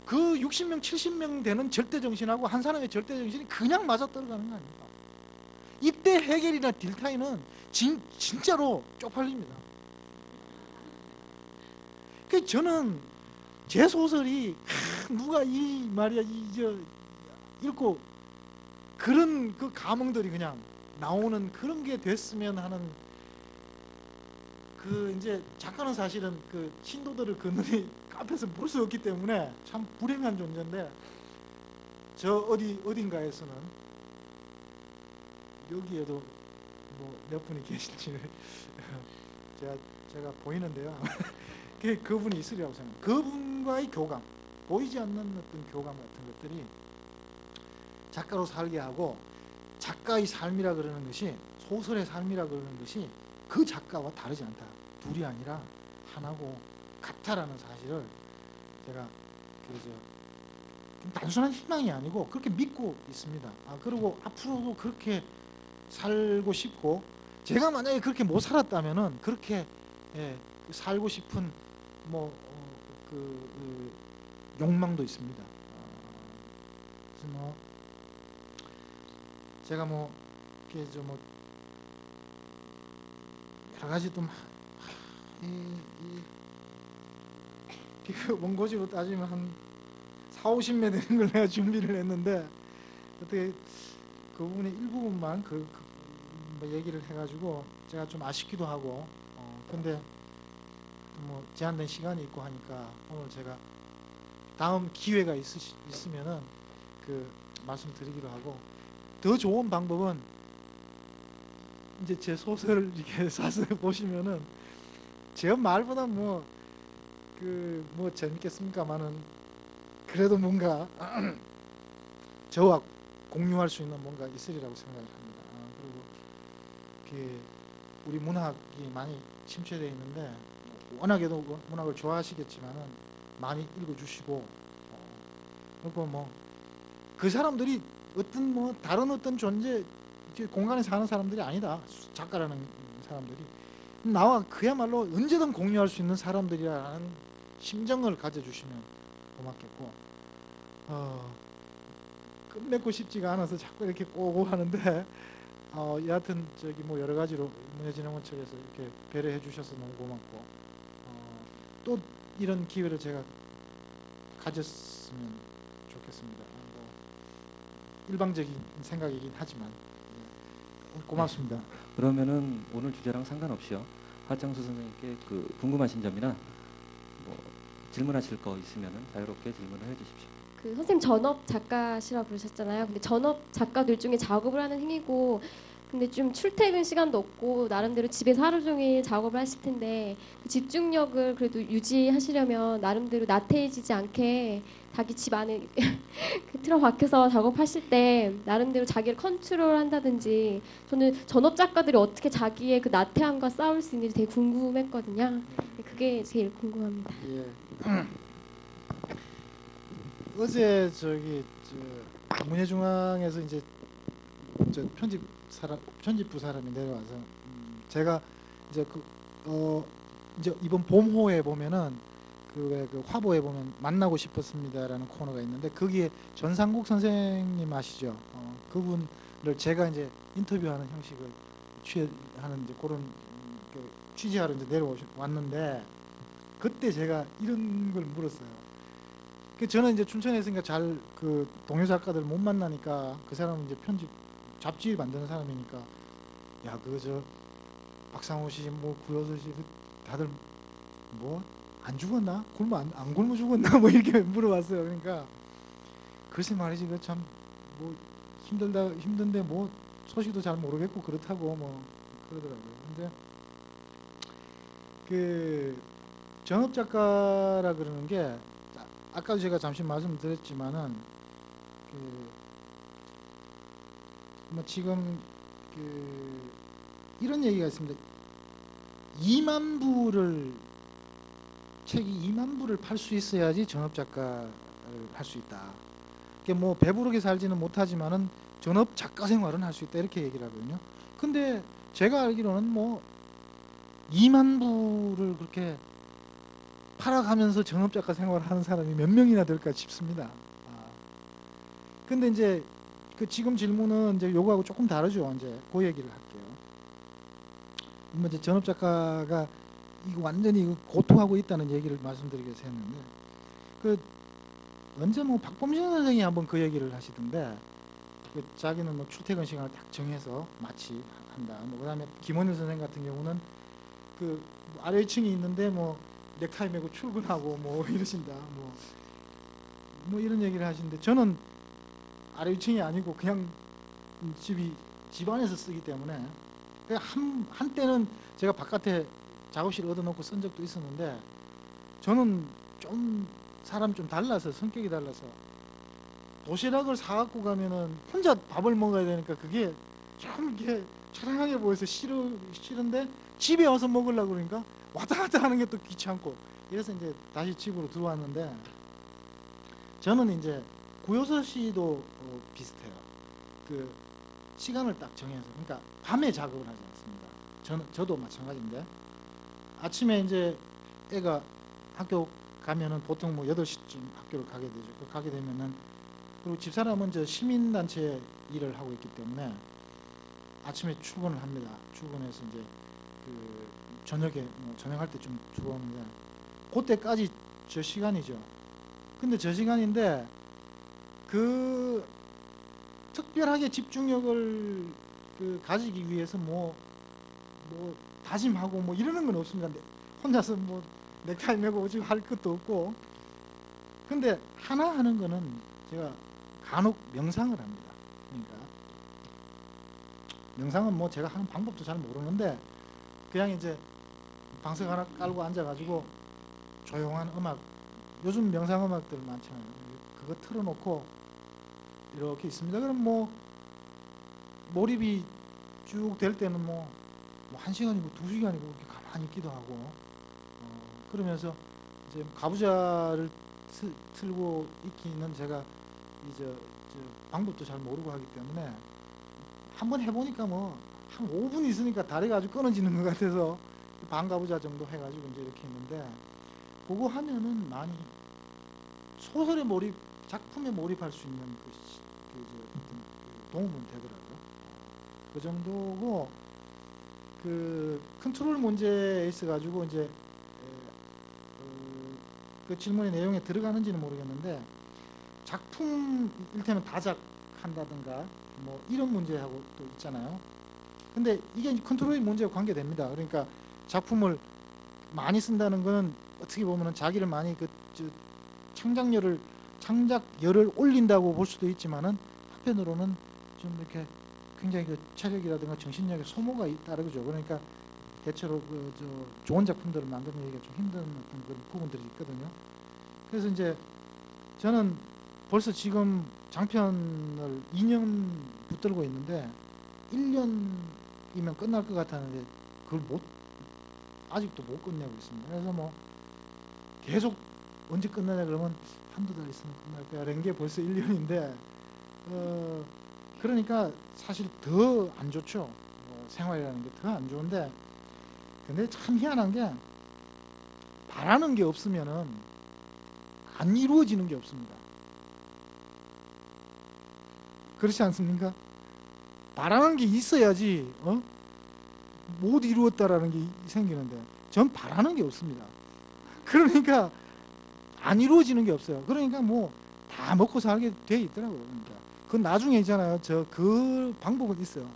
그 60명 70명 되는 절대정신하고 한 사람의 절대정신이 그냥 맞아떨어가는 거 아닙니까? 이때 헤겔이나 딜타이는 진짜로 쪽팔립니다. 그 저는 제 소설이 누가 이 말이야 읽고 그런 그 감흥들이 그냥 나오는 그런 게 됐으면 하는, 그 이제 작가는 사실은 그 신도들을 그 눈이 앞에서 볼 수 없기 때문에 참 불행한 존재인데, 저 어딘가에서는 여기에도 뭐 몇 분이 계실지 제가 보이는데요. 그분이 있으리라고 생각합니다. 그분과의 교감, 보이지 않는 어떤 교감 같은 것들이 작가로 살게 하고, 작가의 삶이라 그러는 것이, 소설의 삶이라 그러는 것이 그 작가와 다르지 않다. 둘이 아니라 하나고 같다라는 사실을 제가 단순한 희망이 아니고 그렇게 믿고 있습니다. 그리고 앞으로도 그렇게 살고 싶고, 제가 만약에 그렇게 못 살았다면은 그렇게 살고 싶은 욕망도 있습니다. 그래서 제가 여러 가지 또 원고지로 따지면 한 40-50매 되는 걸 내가 준비를 했는데, 어떻게 그 부분의 일부분만 얘기를 해가지고 제가 좀 아쉽기도 하고, 근데 뭐 제한된 시간이 있고 하니까 오늘 제가 다음 기회가 있으면은 말씀드리기로 하고, 더 좋은 방법은 이제 제 소설을 이렇게 사서 보시면은 제 말보다 뭐 재밌겠습니까만은 그래도 뭔가 저와 공유할 수 있는 뭔가 있으리라고 생각을 합니다. 그리고 우리 문학이 많이 침체되어 있는데 워낙에도 문학을 좋아하시겠지만은 많이 읽어주시고 그리고 뭐 그 사람들이 어떤 뭐 다른 어떤 존재 공간에 사는 사람들이 아니다. 작가라는 사람들이 나와 그야말로 언제든 공유할 수 있는 사람들이라는 심정을 가져주시면 고맙겠고 끝맺고 싶지가 않아서 자꾸 이렇게 꼬고 하는데 여하튼 뭐 여러 가지로 문화진흥원 측에서 이렇게 배려해 주셔서 너무 고맙고 또 이런 기회를 제가 가졌으면 좋겠습니다. 일방적인 생각이긴 하지만 고맙습니다. 그러면은 오늘 주제랑 상관없이요. 하정수 선생님께 궁금하신 점이나 뭐 질문하실 거 있으면은 자유롭게 질문을 해주십시오. 선생님 전업 작가시라고 그러셨잖아요. 근데 전업 작가들 중에 작업을 하는 행위고, 근데 좀 출퇴근 시간도 없고 나름대로 집에서 하루 종일 작업을 하실 텐데 집중력을 그래도 유지하시려면 나름대로 나태해지지 않게 자기 집 안에 틀어박혀서 작업하실 때 나름대로 자기를 컨트롤한다든지, 저는 전업 작가들이 어떻게 자기의 그 나태함과 싸울 수 있는지 되게 궁금했거든요. 그게 제일 궁금합니다. 예. 어제 문예중앙에서 이제 편집부 사람이 내려와서 제가 이제 이제 이번 봄호에 보면은 그 화보에 보면 만나고 싶었습니다라는 코너가 있는데 거기에 전상국 선생님 아시죠? 그분을 제가 이제 인터뷰하는 형식을 취하는 이제 그런 취재하러 이제 내려왔는데 그때 제가 이런 걸 물었어요. 저는 이제 춘천에 있으니까 잘 동료 작가들 못 만나니까 그 사람은 이제 잡지 만드는 사람이니까 야 박상호 씨 뭐 구효서 씨 다들 뭐 안 죽었나? 안 굶어 죽었나? 뭐 이렇게 물어봤어요. 그러니까 글쎄 말이지 참 뭐 힘든데 뭐 소식도 잘 모르겠고 그렇다고 뭐 그러더라고요. 근데 전업 작가라 그러는 게 아까도 제가 잠시 말씀드렸지만은 뭐 지금 이런 얘기가 있습니다. 2만 부를 책이 2만 부를 팔 수 있어야지 전업 작가를 할 수 있다. 뭐 배부르게 살지는 못하지만은 전업 작가 생활은 할 수 있다 이렇게 얘기를 하거든요. 근데 제가 알기로는 뭐 2만 부를 그렇게 팔아가면서 전업 작가 생활을 하는 사람이 몇 명이나 될까 싶습니다. 근데 이제 지금 질문은 이제 요거하고 조금 다르죠. 이제 그 얘기를 할게요. 뭐 이제 전업 작가가 이거 완전히 고통하고 있다는 얘기를 말씀드리기 위해서 했는데 언제 뭐 박범신 선생이 한번 그 얘기를 하시던데 자기는 뭐 출퇴근 시간을 딱 정해서 마치 한다. 뭐 그다음에 김원일 선생 같은 경우는 아래 층이 있는데 뭐 넥타이 메고 출근하고 뭐 이러신다. 뭐 이런 얘기를 하시는데 저는 아래 위층이 아니고 그냥 집 안에서 쓰기 때문에 한때는 제가 바깥에 작업실 얻어놓고 쓴 적도 있었는데 저는 좀 사람이 좀 달라서 성격이 달라서 도시락을 사갖고 가면은 혼자 밥을 먹어야 되니까 그게 좀 이렇게 초라하게 보여서 싫은데 집에 와서 먹으려고 그러니까 왔다 갔다 하는 게 또 귀찮고 그래서 이제 다시 집으로 들어왔는데 저는 이제 구효서 씨도 비슷해요. 시간을 딱 정해서 그러니까 밤에 작업을 하지 않습니다. 저도 마찬가지인데 아침에 이제 애가 학교 가면은 보통 뭐 8시쯤 학교를 가게 되죠. 가게 되면은 그리고 집사람은 저 시민단체 일을 하고 있기 때문에 아침에 출근을 합니다. 출근해서 이제 저녁에 저녁할 때쯤 들어오는데 그때까지 저 시간이죠. 근데 저 시간인데 특별하게 집중력을 가지기 위해서 뭐 다짐하고 뭐 이러는 건 없습니다. 혼자서 뭐 넥타이 메고 오지 할 것도 없고. 근데 하나 하는 거는 제가 간혹 명상을 합니다. 그러니까 명상은 뭐 제가 하는 방법도 잘 모르는데 그냥 이제 방석 하나 깔고 앉아가지고 조용한 음악, 요즘 명상 음악들 많잖아요. 그거 틀어놓고 이렇게 있습니다. 그럼 뭐 몰입이 쭉 될 때는 뭐 1시간이고 2시간이고 이렇게 가만히 있기도 하고 그러면서 이제 가부좌를 틀고 있기는 제가 이제 방법도 잘 모르고 하기 때문에 한번 해보니까 뭐 한 5분 있으니까 다리가 아주 끊어지는 것 같아서 반가부좌 정도 해가지고 이제 이렇게 있는데 그거 하면은 많이 소설에 몰입, 작품에 몰입할 수 있는 도움은 되더라고요. 그 정도고 그 컨트롤 문제에 있어가지고 이제 그 질문의 내용에 들어가는지는 모르겠는데 작품 일테면 다작한다든가 뭐 이런 문제하고 또 있잖아요. 근데 이게 컨트롤의 문제와 관계됩니다. 그러니까 작품을 많이 쓴다는 거는 어떻게 보면은 자기를 많이 창작열을 올린다고 볼 수도 있지만은 한편으로는 좀 이렇게 굉장히 그 체력이라든가 정신력의 소모가 따르죠. 그러니까 대체로 좋은 작품들을 만들어내기가 좀 힘든 어떤 그런 부분들이 있거든요. 그래서 이제 저는 벌써 지금 장편을 2년 붙들고 있는데 1년이면 끝날 것 같았는데 그걸 아직도 못 끝내고 있습니다. 그래서 뭐 계속 언제 끝나냐 그러면 한두 달 있으면 끝날 거야 라는 게 벌써 1년인데 그러니까 사실 더 안 좋죠. 생활이라는 게 더 안 좋은데 근데 참 희한한 게 바라는 게 없으면은 안 이루어지는 게 없습니다. 그렇지 않습니까? 바라는 게 있어야지 못 이루었다라는 게 생기는데 전 바라는 게 없습니다. 그러니까 안 이루어지는 게 없어요. 그러니까 뭐 다 먹고 살게 돼 있더라고요. 그러니까 그건 나중에 있잖아요. 그 방법은 있어요.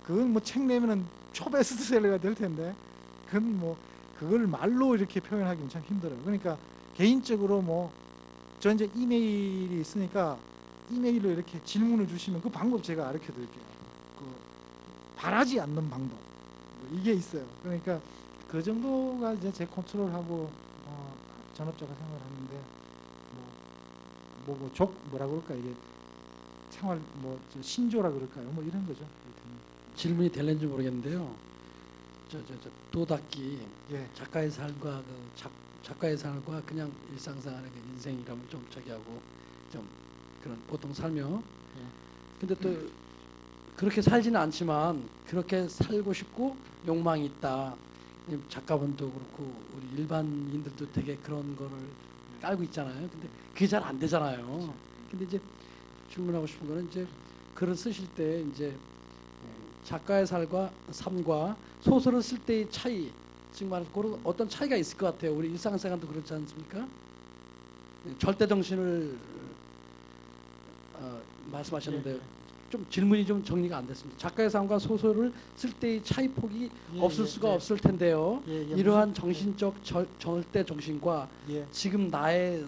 그건 뭐 책 내면은 초베스트셀러가 될 텐데 그건 뭐 그걸 말로 이렇게 표현하기는 참 힘들어요. 그러니까 개인적으로 뭐 저 이제 이메일이 있으니까 이메일로 이렇게 질문을 주시면 그 방법 제가 가르쳐 드릴게요. 그 바라지 않는 방법 이게 있어요. 그러니까 그 정도가 이제 제 컨트롤하고 전업자가 생활을 하는데 뭐라 그럴까 이게 생활 신조라 그럴까요? 뭐 이런 거죠. 질문이 될는지 모르겠는데요. 도닦기 예. 작가의 삶과 작가의 삶과 그냥 일상생활의 그 인생이라면 좀 저기하고 좀 그런 보통 살며 근데 또 그렇게 살지는 않지만 그렇게 살고 싶고 욕망이 있다. 작가분도 그렇고 우리 일반인들도 되게 그런 거를 깔고 있잖아요. 근데 그게 잘 안 되잖아요. 근데 이제 질문하고 싶은 거는 이제 글을 쓰실 때 이제 작가의 삶과 소설을 쓸 때의 차이, 지금 말해서 그런 어떤 차이가 있을 것 같아요. 우리 일상생활도 그렇지 않습니까? 절대 정신을 말씀하셨는데 좀 질문이 좀 정리가 안 됐습니다. 작가의 삶과 소설을 쓸 때의 차이 폭이 없을 수가 없을 텐데요. 이러한 정신적 절대 정신과 지금 나의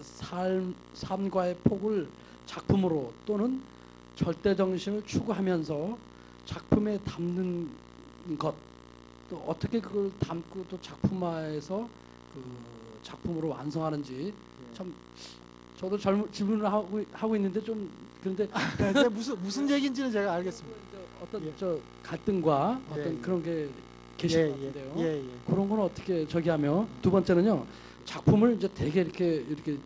삶과의 폭을 작품으로 또는 절대 정신을 추구하면서 작품에 담는 것, 또 어떻게 그걸 담고 또 작품화해서 그 작품으로 완성하는지 참 저도 질문을 하고 있는데 좀 그런데 무슨 얘기인지는 제가 알겠습니다. 어떤 저 갈등과 어떤 그런 게 계실 것 같은데요. 그런 건 어떻게 저기하며 두 번째는요. 작품을 이제 되게 이렇게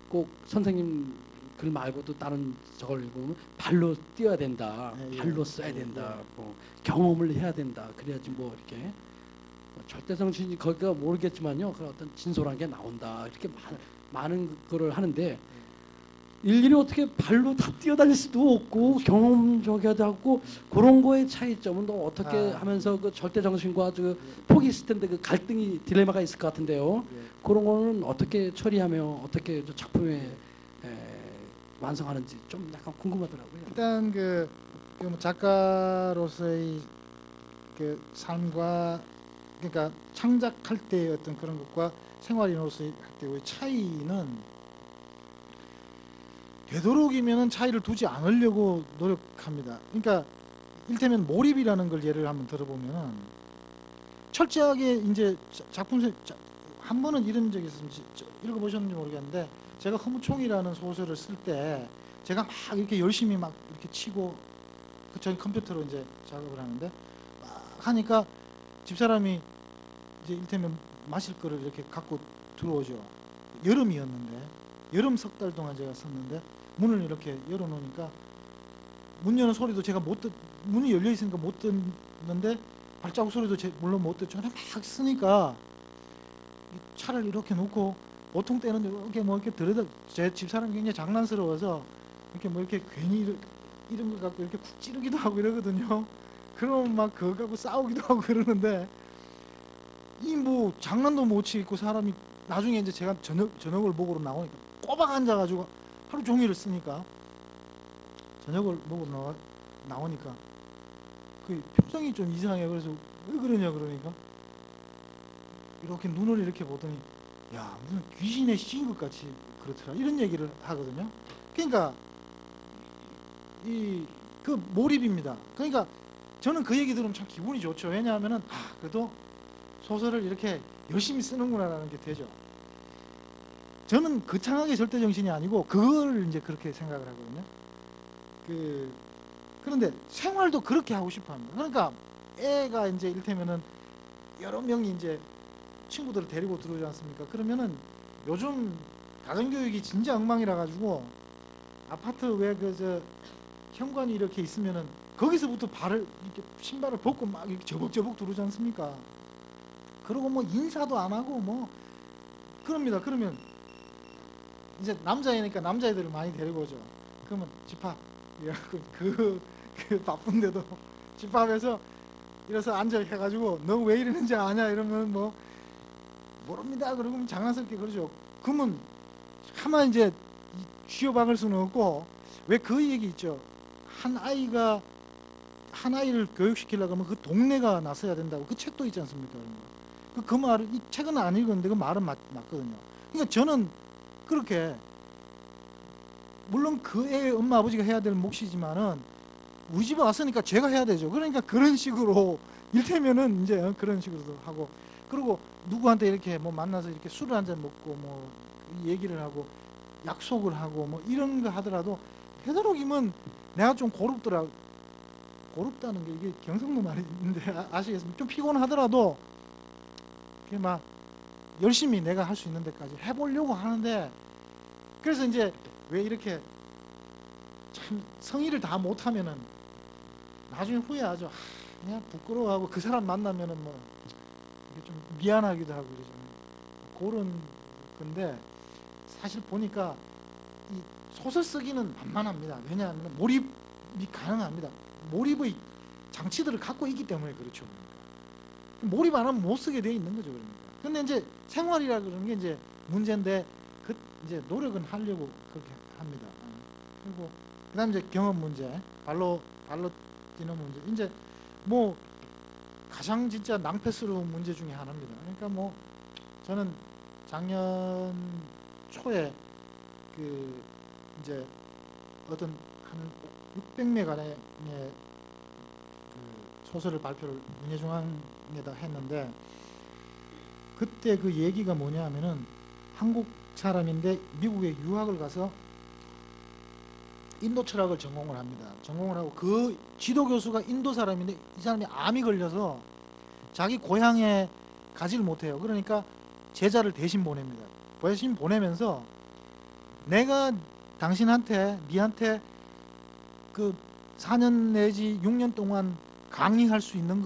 꼭 선생님 글 말고도 다른 저걸 읽으면 발로 뛰어야 된다, 발로 써야 된다, 뭐 경험을 해야 된다. 그래야지 뭐 이렇게 절대 정신이 거기가 모르겠지만요. 그런 어떤 진솔한 게 나온다. 이렇게 많은 거를 하는데 일일이 어떻게 발로 다 뛰어다닐 수도 없고 그렇죠. 경험적이어야 하고 그런 거의 차이점은 또 어떻게 하면서 그 절대 정신과 그 폭이 있을 텐데 그 갈등이 딜레마가 있을 것 같은데요. 그런 거는 어떻게 처리하며 어떻게 작품에 완성하는지 좀 약간 궁금하더라고요. 일단 그 작가로서의 그 삶과 그러니까 창작할 때의 어떤 그런 것과 생활인으로서의 할 때의 차이는 되도록이면은 차이를 두지 않으려고 노력합니다. 그러니까 일테면 몰입이라는 걸 예를 한번 들어보면 철저하게 이제 작품 한 번은 이런 적이 있었는지 읽어보셨는지 모르겠는데 제가 허무총이라는 소설을 쓸 때 제가 막 이렇게 열심히 막 이렇게 치고 저희 컴퓨터로 이제 작업을 하는데 막 하니까 집사람이 이제 일테면 마실 거를 이렇게 갖고 들어오죠. 여름이었는데 여름 석 달 동안 제가 썼는데 문을 이렇게 열어놓으니까 문 여는 소리도 제가 문이 열려 있으니까 못 듣는데 발자국 소리도 물론 못 듣죠. 근데 막 쓰니까 이 차를 이렇게 놓고 보통 때는 이렇게 뭐 이렇게 들여다 제 집사람이 굉장히 장난스러워서 이렇게 뭐 이렇게 괜히 이런 거 갖고 이렇게 쿡 찌르기도 하고 이러거든요. 그러면 막 그거 갖고 싸우기도 하고 그러는데 이 뭐 장난도 못 치고 사람이 나중에 이제 제가 저녁을 먹으러 나오니까 꼬박 앉아가지고 하루 종일을 쓰니까 저녁을 먹으러 나오니까 그 표정이 좀 이상해. 그래서 왜 그러냐 그러니까 이렇게 눈을 이렇게 보더니 야 무슨 귀신에 씌인 것 같이 그렇더라 이런 얘기를 하거든요. 그러니까 이 그 몰입입니다. 그러니까 저는 그 얘기 들으면 참 기분이 좋죠. 왜냐하면은 그래도 소설을 이렇게 열심히 쓰는구나라는 게 되죠. 저는 거창하게 절대 정신이 아니고 그걸 이제 그렇게 생각을 하거든요. 그런데 생활도 그렇게 하고 싶어 합니다. 그러니까 애가 이제 이를테면은 여러 명이 이제 친구들을 데리고 들어오지 않습니까? 그러면은 요즘 가정교육이 진짜 엉망이라 가지고 아파트 왜 현관이 이렇게 있으면은 거기서부터 발을 이렇게 신발을 벗고 막 이렇게 저벅저벅 들어오지 않습니까? 그리고 뭐 인사도 안 하고 뭐 그럽니다. 그러면 이제 남자이니까 남자애들을 많이 데리고 오죠. 그러면 집합 그 바쁜데도 집합에서 이래서 앉아 해가지고 너 왜 이러는지 아냐 이러면 뭐 모릅니다. 그러고 장난스럽게 그러죠. 그러면 가만 이제 쥐어박을 수는 없고 왜 그 얘기 있죠. 한 아이를 교육시키려고 하면 그 동네가 나서야 된다고 그 책도 있지 않습니까? 그 말을 이 책은 안 읽었는데 그 말은 맞거든요. 그러니까 저는 그렇게 물론 그 애의 엄마 아버지가 해야 될 몫이지만은 우리 집에 왔으니까 제가 해야 되죠. 그러니까 그런 식으로 일테면은 이제 그런 식으로도 하고 그리고 누구한테 이렇게 뭐 만나서 이렇게 술을 한잔 먹고 뭐 얘기를 하고 약속을 하고 뭐 이런 거 하더라도 되도록이면 내가 좀 고릅다는 게 이게 경상도 말인데 아시겠습니까? 좀 피곤하더라도 그게 막 열심히 내가 할 수 있는 데까지 해보려고 하는데 그래서 이제 왜 이렇게 참 성의를 다 못하면은 나중에 후회하죠. 그냥 부끄러워하고 그 사람 만나면은 뭐 이게 좀 미안하기도 하고 그러죠. 그런 건데 사실 보니까 이 소설 쓰기는 만만합니다. 왜냐하면 몰입이 가능합니다. 몰입의 장치들을 갖고 있기 때문에 그렇죠. 몰입 안 하면 못 쓰게 돼 있는 거죠. 그러니까. 근데 이제 생활이라 그러는 게 이제 문제인데 이제 노력은 하려고 그렇게 합니다. 그리고 그다음 이제 경험 문제, 발로 뛰는 문제. 이제 뭐 가장 진짜 낭패스러운 문제 중에 하나입니다. 그러니까 뭐 저는 작년 초에 그 이제 어떤 한 600매간의 그 소설을 발표를 문예중앙에다 했는데 그때 그 얘기가 뭐냐면은 한국 사람인데 미국에 유학을 가서 인도 철학을 전공을 합니다. 전공을 하고 그 지도 교수가 인도 사람인데 이 사람이 암이 걸려서 자기 고향에 가지를 못해요. 그러니까 제자를 대신 보냅니다. 대신 보내면서 내가 니한테 그 4년 내지 6년 동안 강의할 수 있는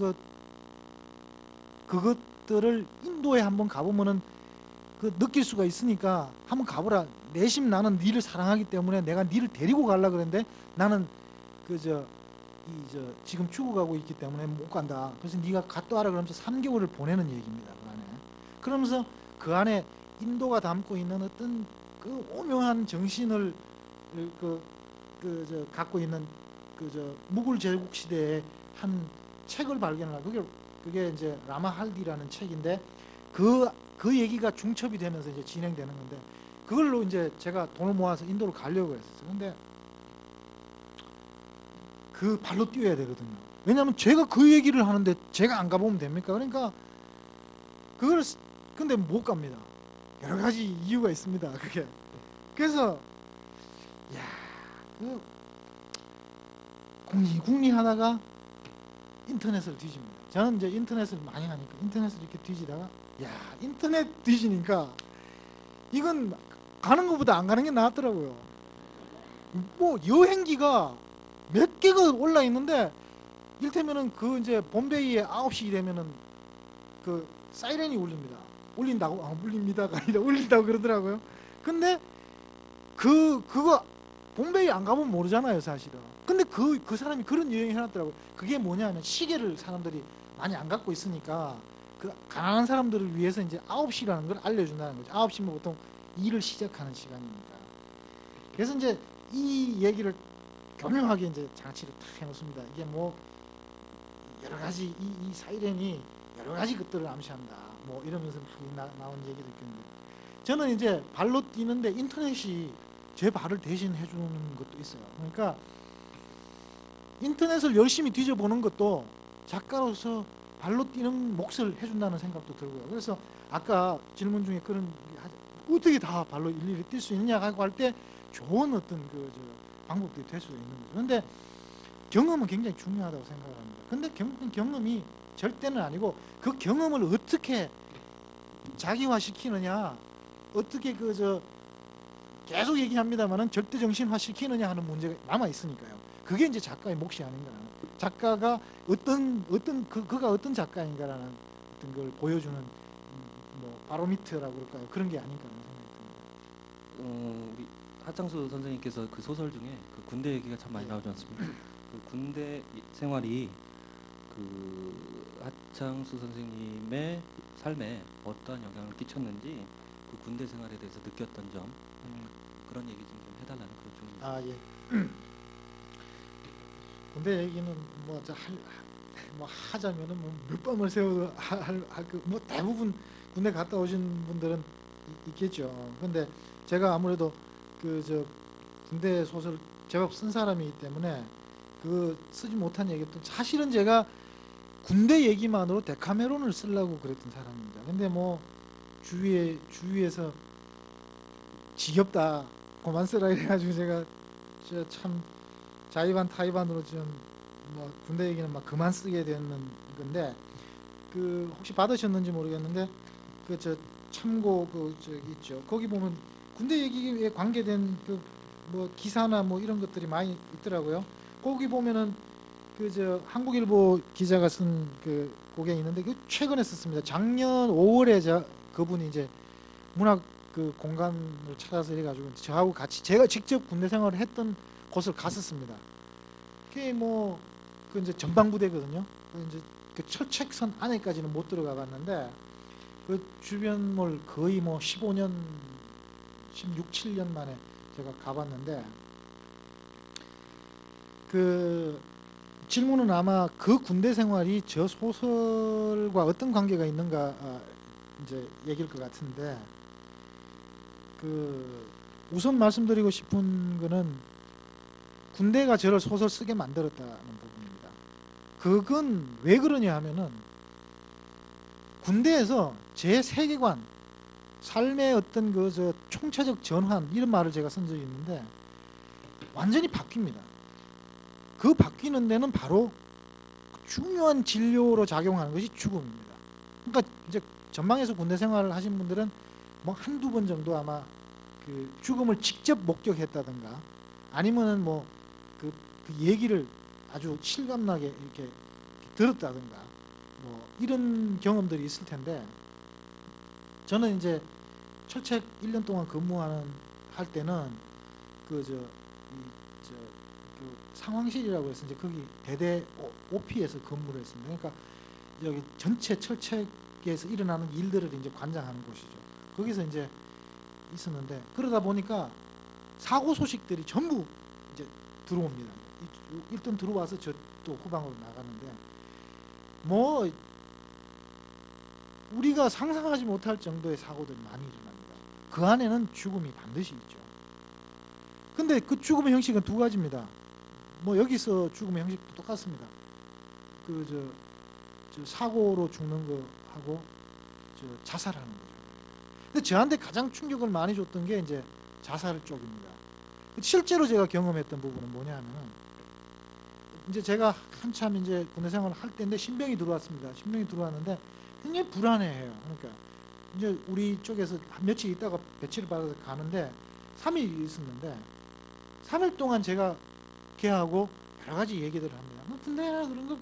그것들을 인도에 한번 가보면은 느낄 수가 있으니까 한번 가보라. 내심 나는 니를 사랑하기 때문에 내가 니를 데리고 가려 그랬는데 나는 지금 죽어가고 있기 때문에 못 간다. 그래서 네가 갔다 와라 그러면서 3개월을 보내는 얘기입니다. 그 안에. 그러면서 그 안에 인도가 담고 있는 어떤 그 오묘한 정신을 갖고 있는 무굴 제국 시대의 한 책을 발견을 하고 그게 이제 라마할디라는 책인데 그 얘기가 중첩이 되면서 이제 진행되는 건데 그걸로 이제 제가 돈을 모아서 인도를 가려고 했었어요. 근데 그 발로 뛰어야 되거든요. 왜냐하면 제가 그 얘기를 하는데 제가 안 가보면 됩니까? 그러니까 그걸 근데 못 갑니다. 여러 가지 이유가 있습니다. 그게. 그래서 야, 그 궁리 하다가 인터넷을 뒤집니다. 저는 이제 인터넷을 많이 하니까 인터넷을 이렇게 뒤지다가 야, 인터넷 뒤지니까 이건 가는 것보다 안 가는 게 낫더라고요. 뭐 여행기가 몇 개가 올라 있는데 일테면은 그 이제 bombay에 9시 되면은 그 사이렌이 울립니다. 울린다고? 아, 울립니다가 아니라 울린다고 그러더라고요. 근데 그거 bombay에 안 가보면 모르잖아요, 사실은. 근데 그 사람이 그런 여행을 해놨더라고요. 그게 뭐냐면 시계를 사람들이 많이 안 갖고 있으니까 그 가난한 사람들을 위해서 이제 9시라는 걸 알려준다는 거죠. 9시면 보통 일을 시작하는 시간입니다. 그래서 이제 이 얘기를 교묘하게 이제 장치를 탁 해놓습니다. 이게 뭐 여러 가지 이 사이렌이 여러 가지 것들을 암시한다. 뭐 이러면서 나온 얘기도 있겠는데 저는 이제 발로 뛰는데 인터넷이 제 발을 대신 해주는 것도 있어요. 그러니까 인터넷을 열심히 뒤져보는 것도 작가로서 발로 뛰는 몫을 해준다는 생각도 들고요. 그래서 아까 질문 중에 그런 어떻게 다 발로 일일이 뛸 수 있느냐 하고 할 때 좋은 어떤 방법들이 될 수 있는 거죠. 그런데 경험은 굉장히 중요하다고 생각합니다. 근데 경험이 절대는 아니고 그 경험을 어떻게 자기화시키느냐, 어떻게 계속 얘기합니다만은 절대정신화 시키느냐 하는 문제가 남아 있으니까요. 그게 이제 작가의 몫이 아닌가. 작가가 그가 어떤 작가인가라는 어떤 걸 보여주는 뭐 바로미터라고 그럴까요? 그런 게 아닌가 하는 생각이 듭니다. 우리 하창수 선생님께서 그 소설 중에 그 군대 얘기가 참 많이 나오지 않습니까? 그 군대 생활이 그 하창수 선생님의 삶에 어떠한 영향을 끼쳤는지 그 군대 생활에 대해서 느꼈던 점 그런 얘기 좀 해달라는 그런 쪽입니다. 아 예. 군대 얘기는 뭐 하자면은 뭐 몇 밤을 세워도 뭐 대부분 군대 갔다 오신 분들은 있겠죠. 근데 제가 아무래도 군대 소설 제법 쓴 사람이기 때문에 쓰지 못한 얘기도 사실은 제가 군대 얘기만으로 데카메론을 쓰려고 그랬던 사람입니다. 근데 뭐 주위에서 지겹다 그만 쓰라 이래가지고 제가 참 자의반 타의반으로 지금 뭐 군대 얘기는 막 그만 쓰게 되는 건데 혹시 받으셨는지 모르겠는데 참고 있죠. 거기 보면 군대 얘기에 관계된 뭐 기사나 뭐 이런 것들이 많이 있더라고요. 거기 보면은 한국일보 기자가 쓴 그게 있는데 최근에 썼습니다. 작년 5월에 그분이 이제 문학 공간을 찾아서 해가지고 저하고 같이 제가 직접 군대 생활을 했던 곳을 갔었습니다. 그게 뭐 이제 전방부대거든요. 이제 철책선 안에까지는 못 들어가 봤는데 주변을 거의 뭐 15년, 16, 7년 만에 제가 가봤는데 질문은 아마 그 군대 생활이 저 소설과 어떤 관계가 있는가 이제 얘기일 것 같은데 우선 말씀드리고 싶은 거는 군대가 저를 소설 쓰게 만들었다는 부분입니다. 그건 왜 그러냐 하면은 군대에서 제 세계관, 삶의 어떤 총체적 전환 이런 말을 제가 쓴 적이 있는데 완전히 바뀝니다. 그 바뀌는 데는 바로 중요한 진료로 작용하는 것이 죽음입니다. 그러니까 이제 전방에서 군대 생활을 하신 분들은 뭐 한두 번 정도 아마 죽음을 직접 목격했다든가 아니면은 뭐 그 얘기를 아주 실감나게 이렇게 들었다든가 뭐 이런 경험들이 있을 텐데 저는 이제 철책 1년 동안 할 때는 상황실이라고 해서 이제 거기 대대 OP에서 근무를 했습니다. 그러니까 여기 전체 철책에서 일어나는 일들을 이제 관장하는 곳이죠. 거기서 이제 있었는데 그러다 보니까 사고 소식들이 전부 이제 들어옵니다. 일단 들어와서 저 또 후방으로 나가는데 뭐 우리가 상상하지 못할 정도의 사고들이 많이 일어납니다. 그 안에는 죽음이 반드시 있죠. 근데 그 죽음의 형식은 두 가지입니다. 뭐 여기서 죽음의 형식도 똑같습니다. 저 사고로 죽는 거 하고 저 자살하는 거죠. 근데 저한테 가장 충격을 많이 줬던 게 이제 자살 쪽입니다. 실제로 제가 경험했던 부분은 뭐냐면은 이제 제가 한참 이제 군대 생활을 할 때인데 신병이 들어왔습니다. 신병이 들어왔는데 굉장히 불안해해요. 그러니까 이제 우리 쪽에서 한 며칠 있다가 배치를 받아서 가는데 3일 있었는데 3일 동안 제가 걔하고 여러 가지 얘기들을 합니다. 뭐 군대라 그런 거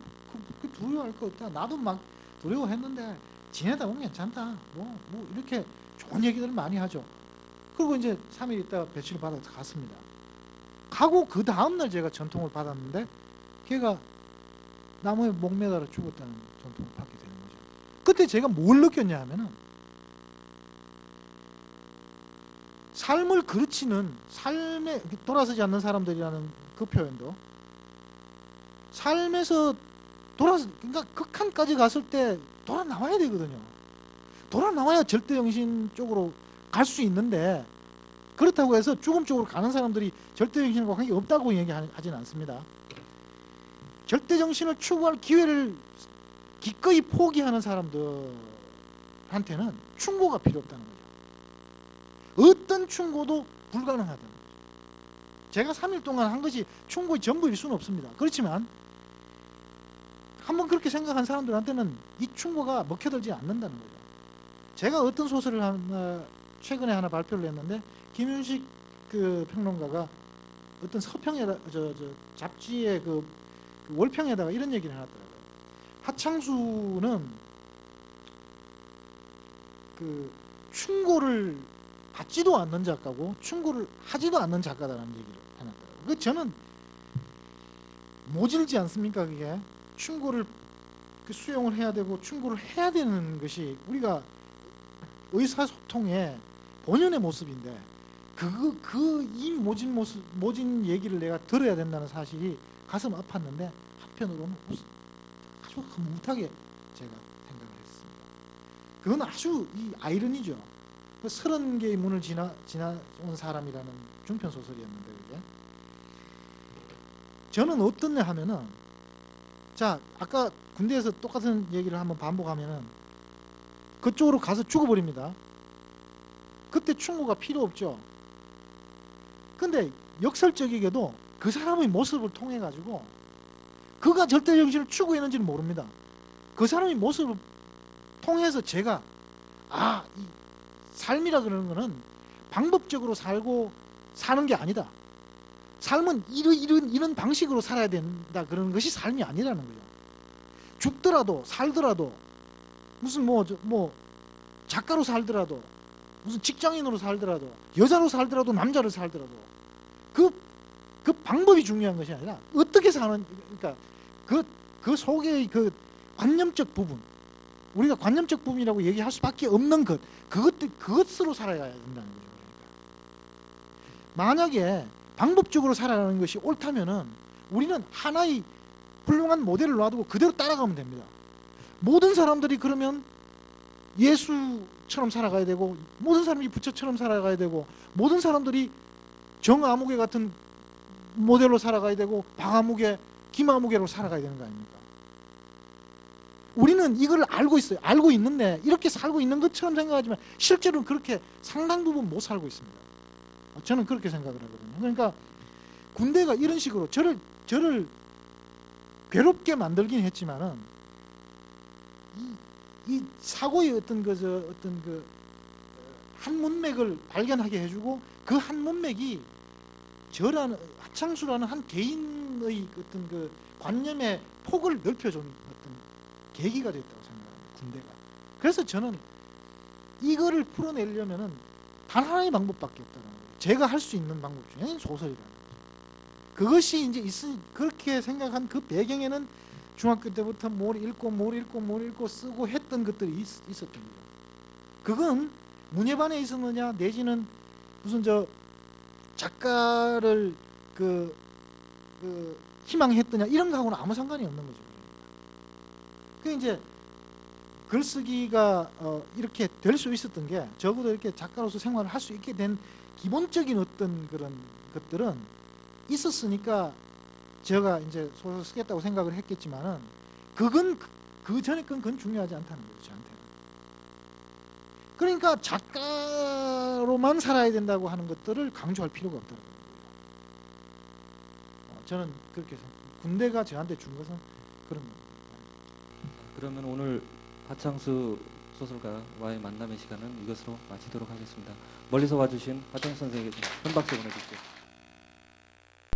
그 두려워할 거 없다. 나도 막 두려워했는데 지내다 보면 괜찮다. 뭐 이렇게 좋은 얘기들을 많이 하죠. 그리고 이제 3일 있다가 배치를 받아서 갔습니다. 가고 그 다음날 제가 전통을 받았는데 걔가 나무에 목 매달아 죽었다는 전통을 받게 되는 거죠. 그때 제가 뭘 느꼈냐 하면은 삶을 그르치는 삶에 돌아서지 않는 사람들이라는 그 표현도 삶에서 그러니까 극한까지 갔을 때 돌아 나와야 되거든요. 돌아 나와야 절대정신 쪽으로 갈 수 있는데 그렇다고 해서 죽음 쪽으로 가는 사람들이 절대정신과 관계 없다고 얘기하지는 않습니다. 절대정신을 추구할 기회를 기꺼이 포기하는 사람들한테는 충고가 필요 없다는 거죠. 어떤 충고도 불가능하다는 거죠. 제가 3일 동안 한 것이 충고의 전부일 수는 없습니다. 그렇지만 한번 그렇게 생각한 사람들한테는 이 충고가 먹혀들지 않는다는 거죠. 제가 어떤 소설을 최근에 하나 발표를 했는데 김윤식 그 평론가가 어떤 서평에다 잡지의 그 월평에다가 이런 얘기를 해놨더라고요. 하창수는 그 충고를 받지도 않는 작가고 충고를 하지도 않는 작가다라는 얘기를 해놨더라고요. 그 저는 모질지 않습니까? 그게 충고를 수용을 해야 되고 충고를 해야 되는 것이 우리가 의사소통의 본연의 모습인데 이 모진 얘기를 내가 들어야 된다는 사실이 가슴 아팠는데 한편으로는 아주 흐뭇하게 제가 생각을 했습니다. 그건 아주 이 아이러니죠. 30개의 문을 지나온 사람이라는 중편 소설이었는데 그게 저는 어떻냐 하면은 자 아까 군대에서 똑같은 얘기를 한번 반복하면은 그쪽으로 가서 죽어버립니다. 그때 충고가 필요 없죠. 근데 역설적이게도 그 사람의 모습을 통해 가지고 그가 절대정신을 추구했는지는 모릅니다. 그 사람의 모습을 통해서 제가 이 삶이라 그러는 거는 방법적으로 살고 사는 게 아니다. 삶은 이런 방식으로 살아야 된다 그러는 것이 삶이 아니라는 거죠. 죽더라도 살더라도 무슨 뭐 작가로 살더라도 무슨 직장인으로 살더라도 여자로 살더라도 남자로 살더라도 그 방법이 중요한 것이 아니라 어떻게 사는 그러니까 그 속의 그 관념적 부분 우리가 관념적 부분이라고 얘기할 수밖에 없는 그것으로 살아야 된다는 거죠. 그러니까 만약에 방법적으로 살아가는 것이 옳다면은 우리는 하나의 훌륭한 모델을 놔두고 그대로 따라가면 됩니다. 모든 사람들이 그러면 예수처럼 살아가야 되고 모든 사람이 부처처럼 살아가야 되고 모든 사람들이 정아무개 같은 모델로 살아가야 되고 방아무개, 김아무개로 살아가야 되는 거 아닙니까? 우리는 이걸 알고 있어요. 알고 있는데 이렇게 살고 있는 것처럼 생각하지만 실제로는 그렇게 상당 부분 못 살고 있습니다. 저는 그렇게 생각을 하거든요. 그러니까 군대가 이런 식으로 저를 괴롭게 만들긴 했지만은 이 사고의 어떤 한 문맥을 발견하게 해주고 그 한 문맥이 저라는 하창수라는 한 개인의 어떤 그 관념의 폭을 넓혀준 어떤 계기가 됐다고 생각합니다. 군대가. 그래서 저는 이거를 풀어내려면은 단 하나의 방법밖에 없다는 거예요. 제가 할 수 있는 방법 중에 소설이라는 거죠. 그것이 이제 그렇게 생각한 그 배경에는 중학교 때부터 뭘 읽고 쓰고 했던 것들이 있었던 거죠. 그건 문예반에 있었느냐 내지는 무슨 작가를 희망했더냐 이런 거하고는 아무 상관이 없는 거죠. 그 이제 글쓰기가 이렇게 될 수 있었던 게 적어도 이렇게 작가로서 생활을 할 수 있게 된 기본적인 어떤 그런 것들은 있었으니까 제가 이제 소설 쓰겠다고 생각을 했겠지만은 그 전에 그건 중요하지 않다는 거죠, 저한테는. 그러니까 작가로만 살아야 된다고 하는 것들을 강조할 필요가 없더라고요. 저는 그렇게 해서 군대가 저한테 준 것은 그런 겁니다. 그러면 오늘 하창수 소설가와의 만남의 시간은 이것으로 마치도록 하겠습니다. 멀리서 와주신 하창수 선생에게 큰 박수 보내주십시오.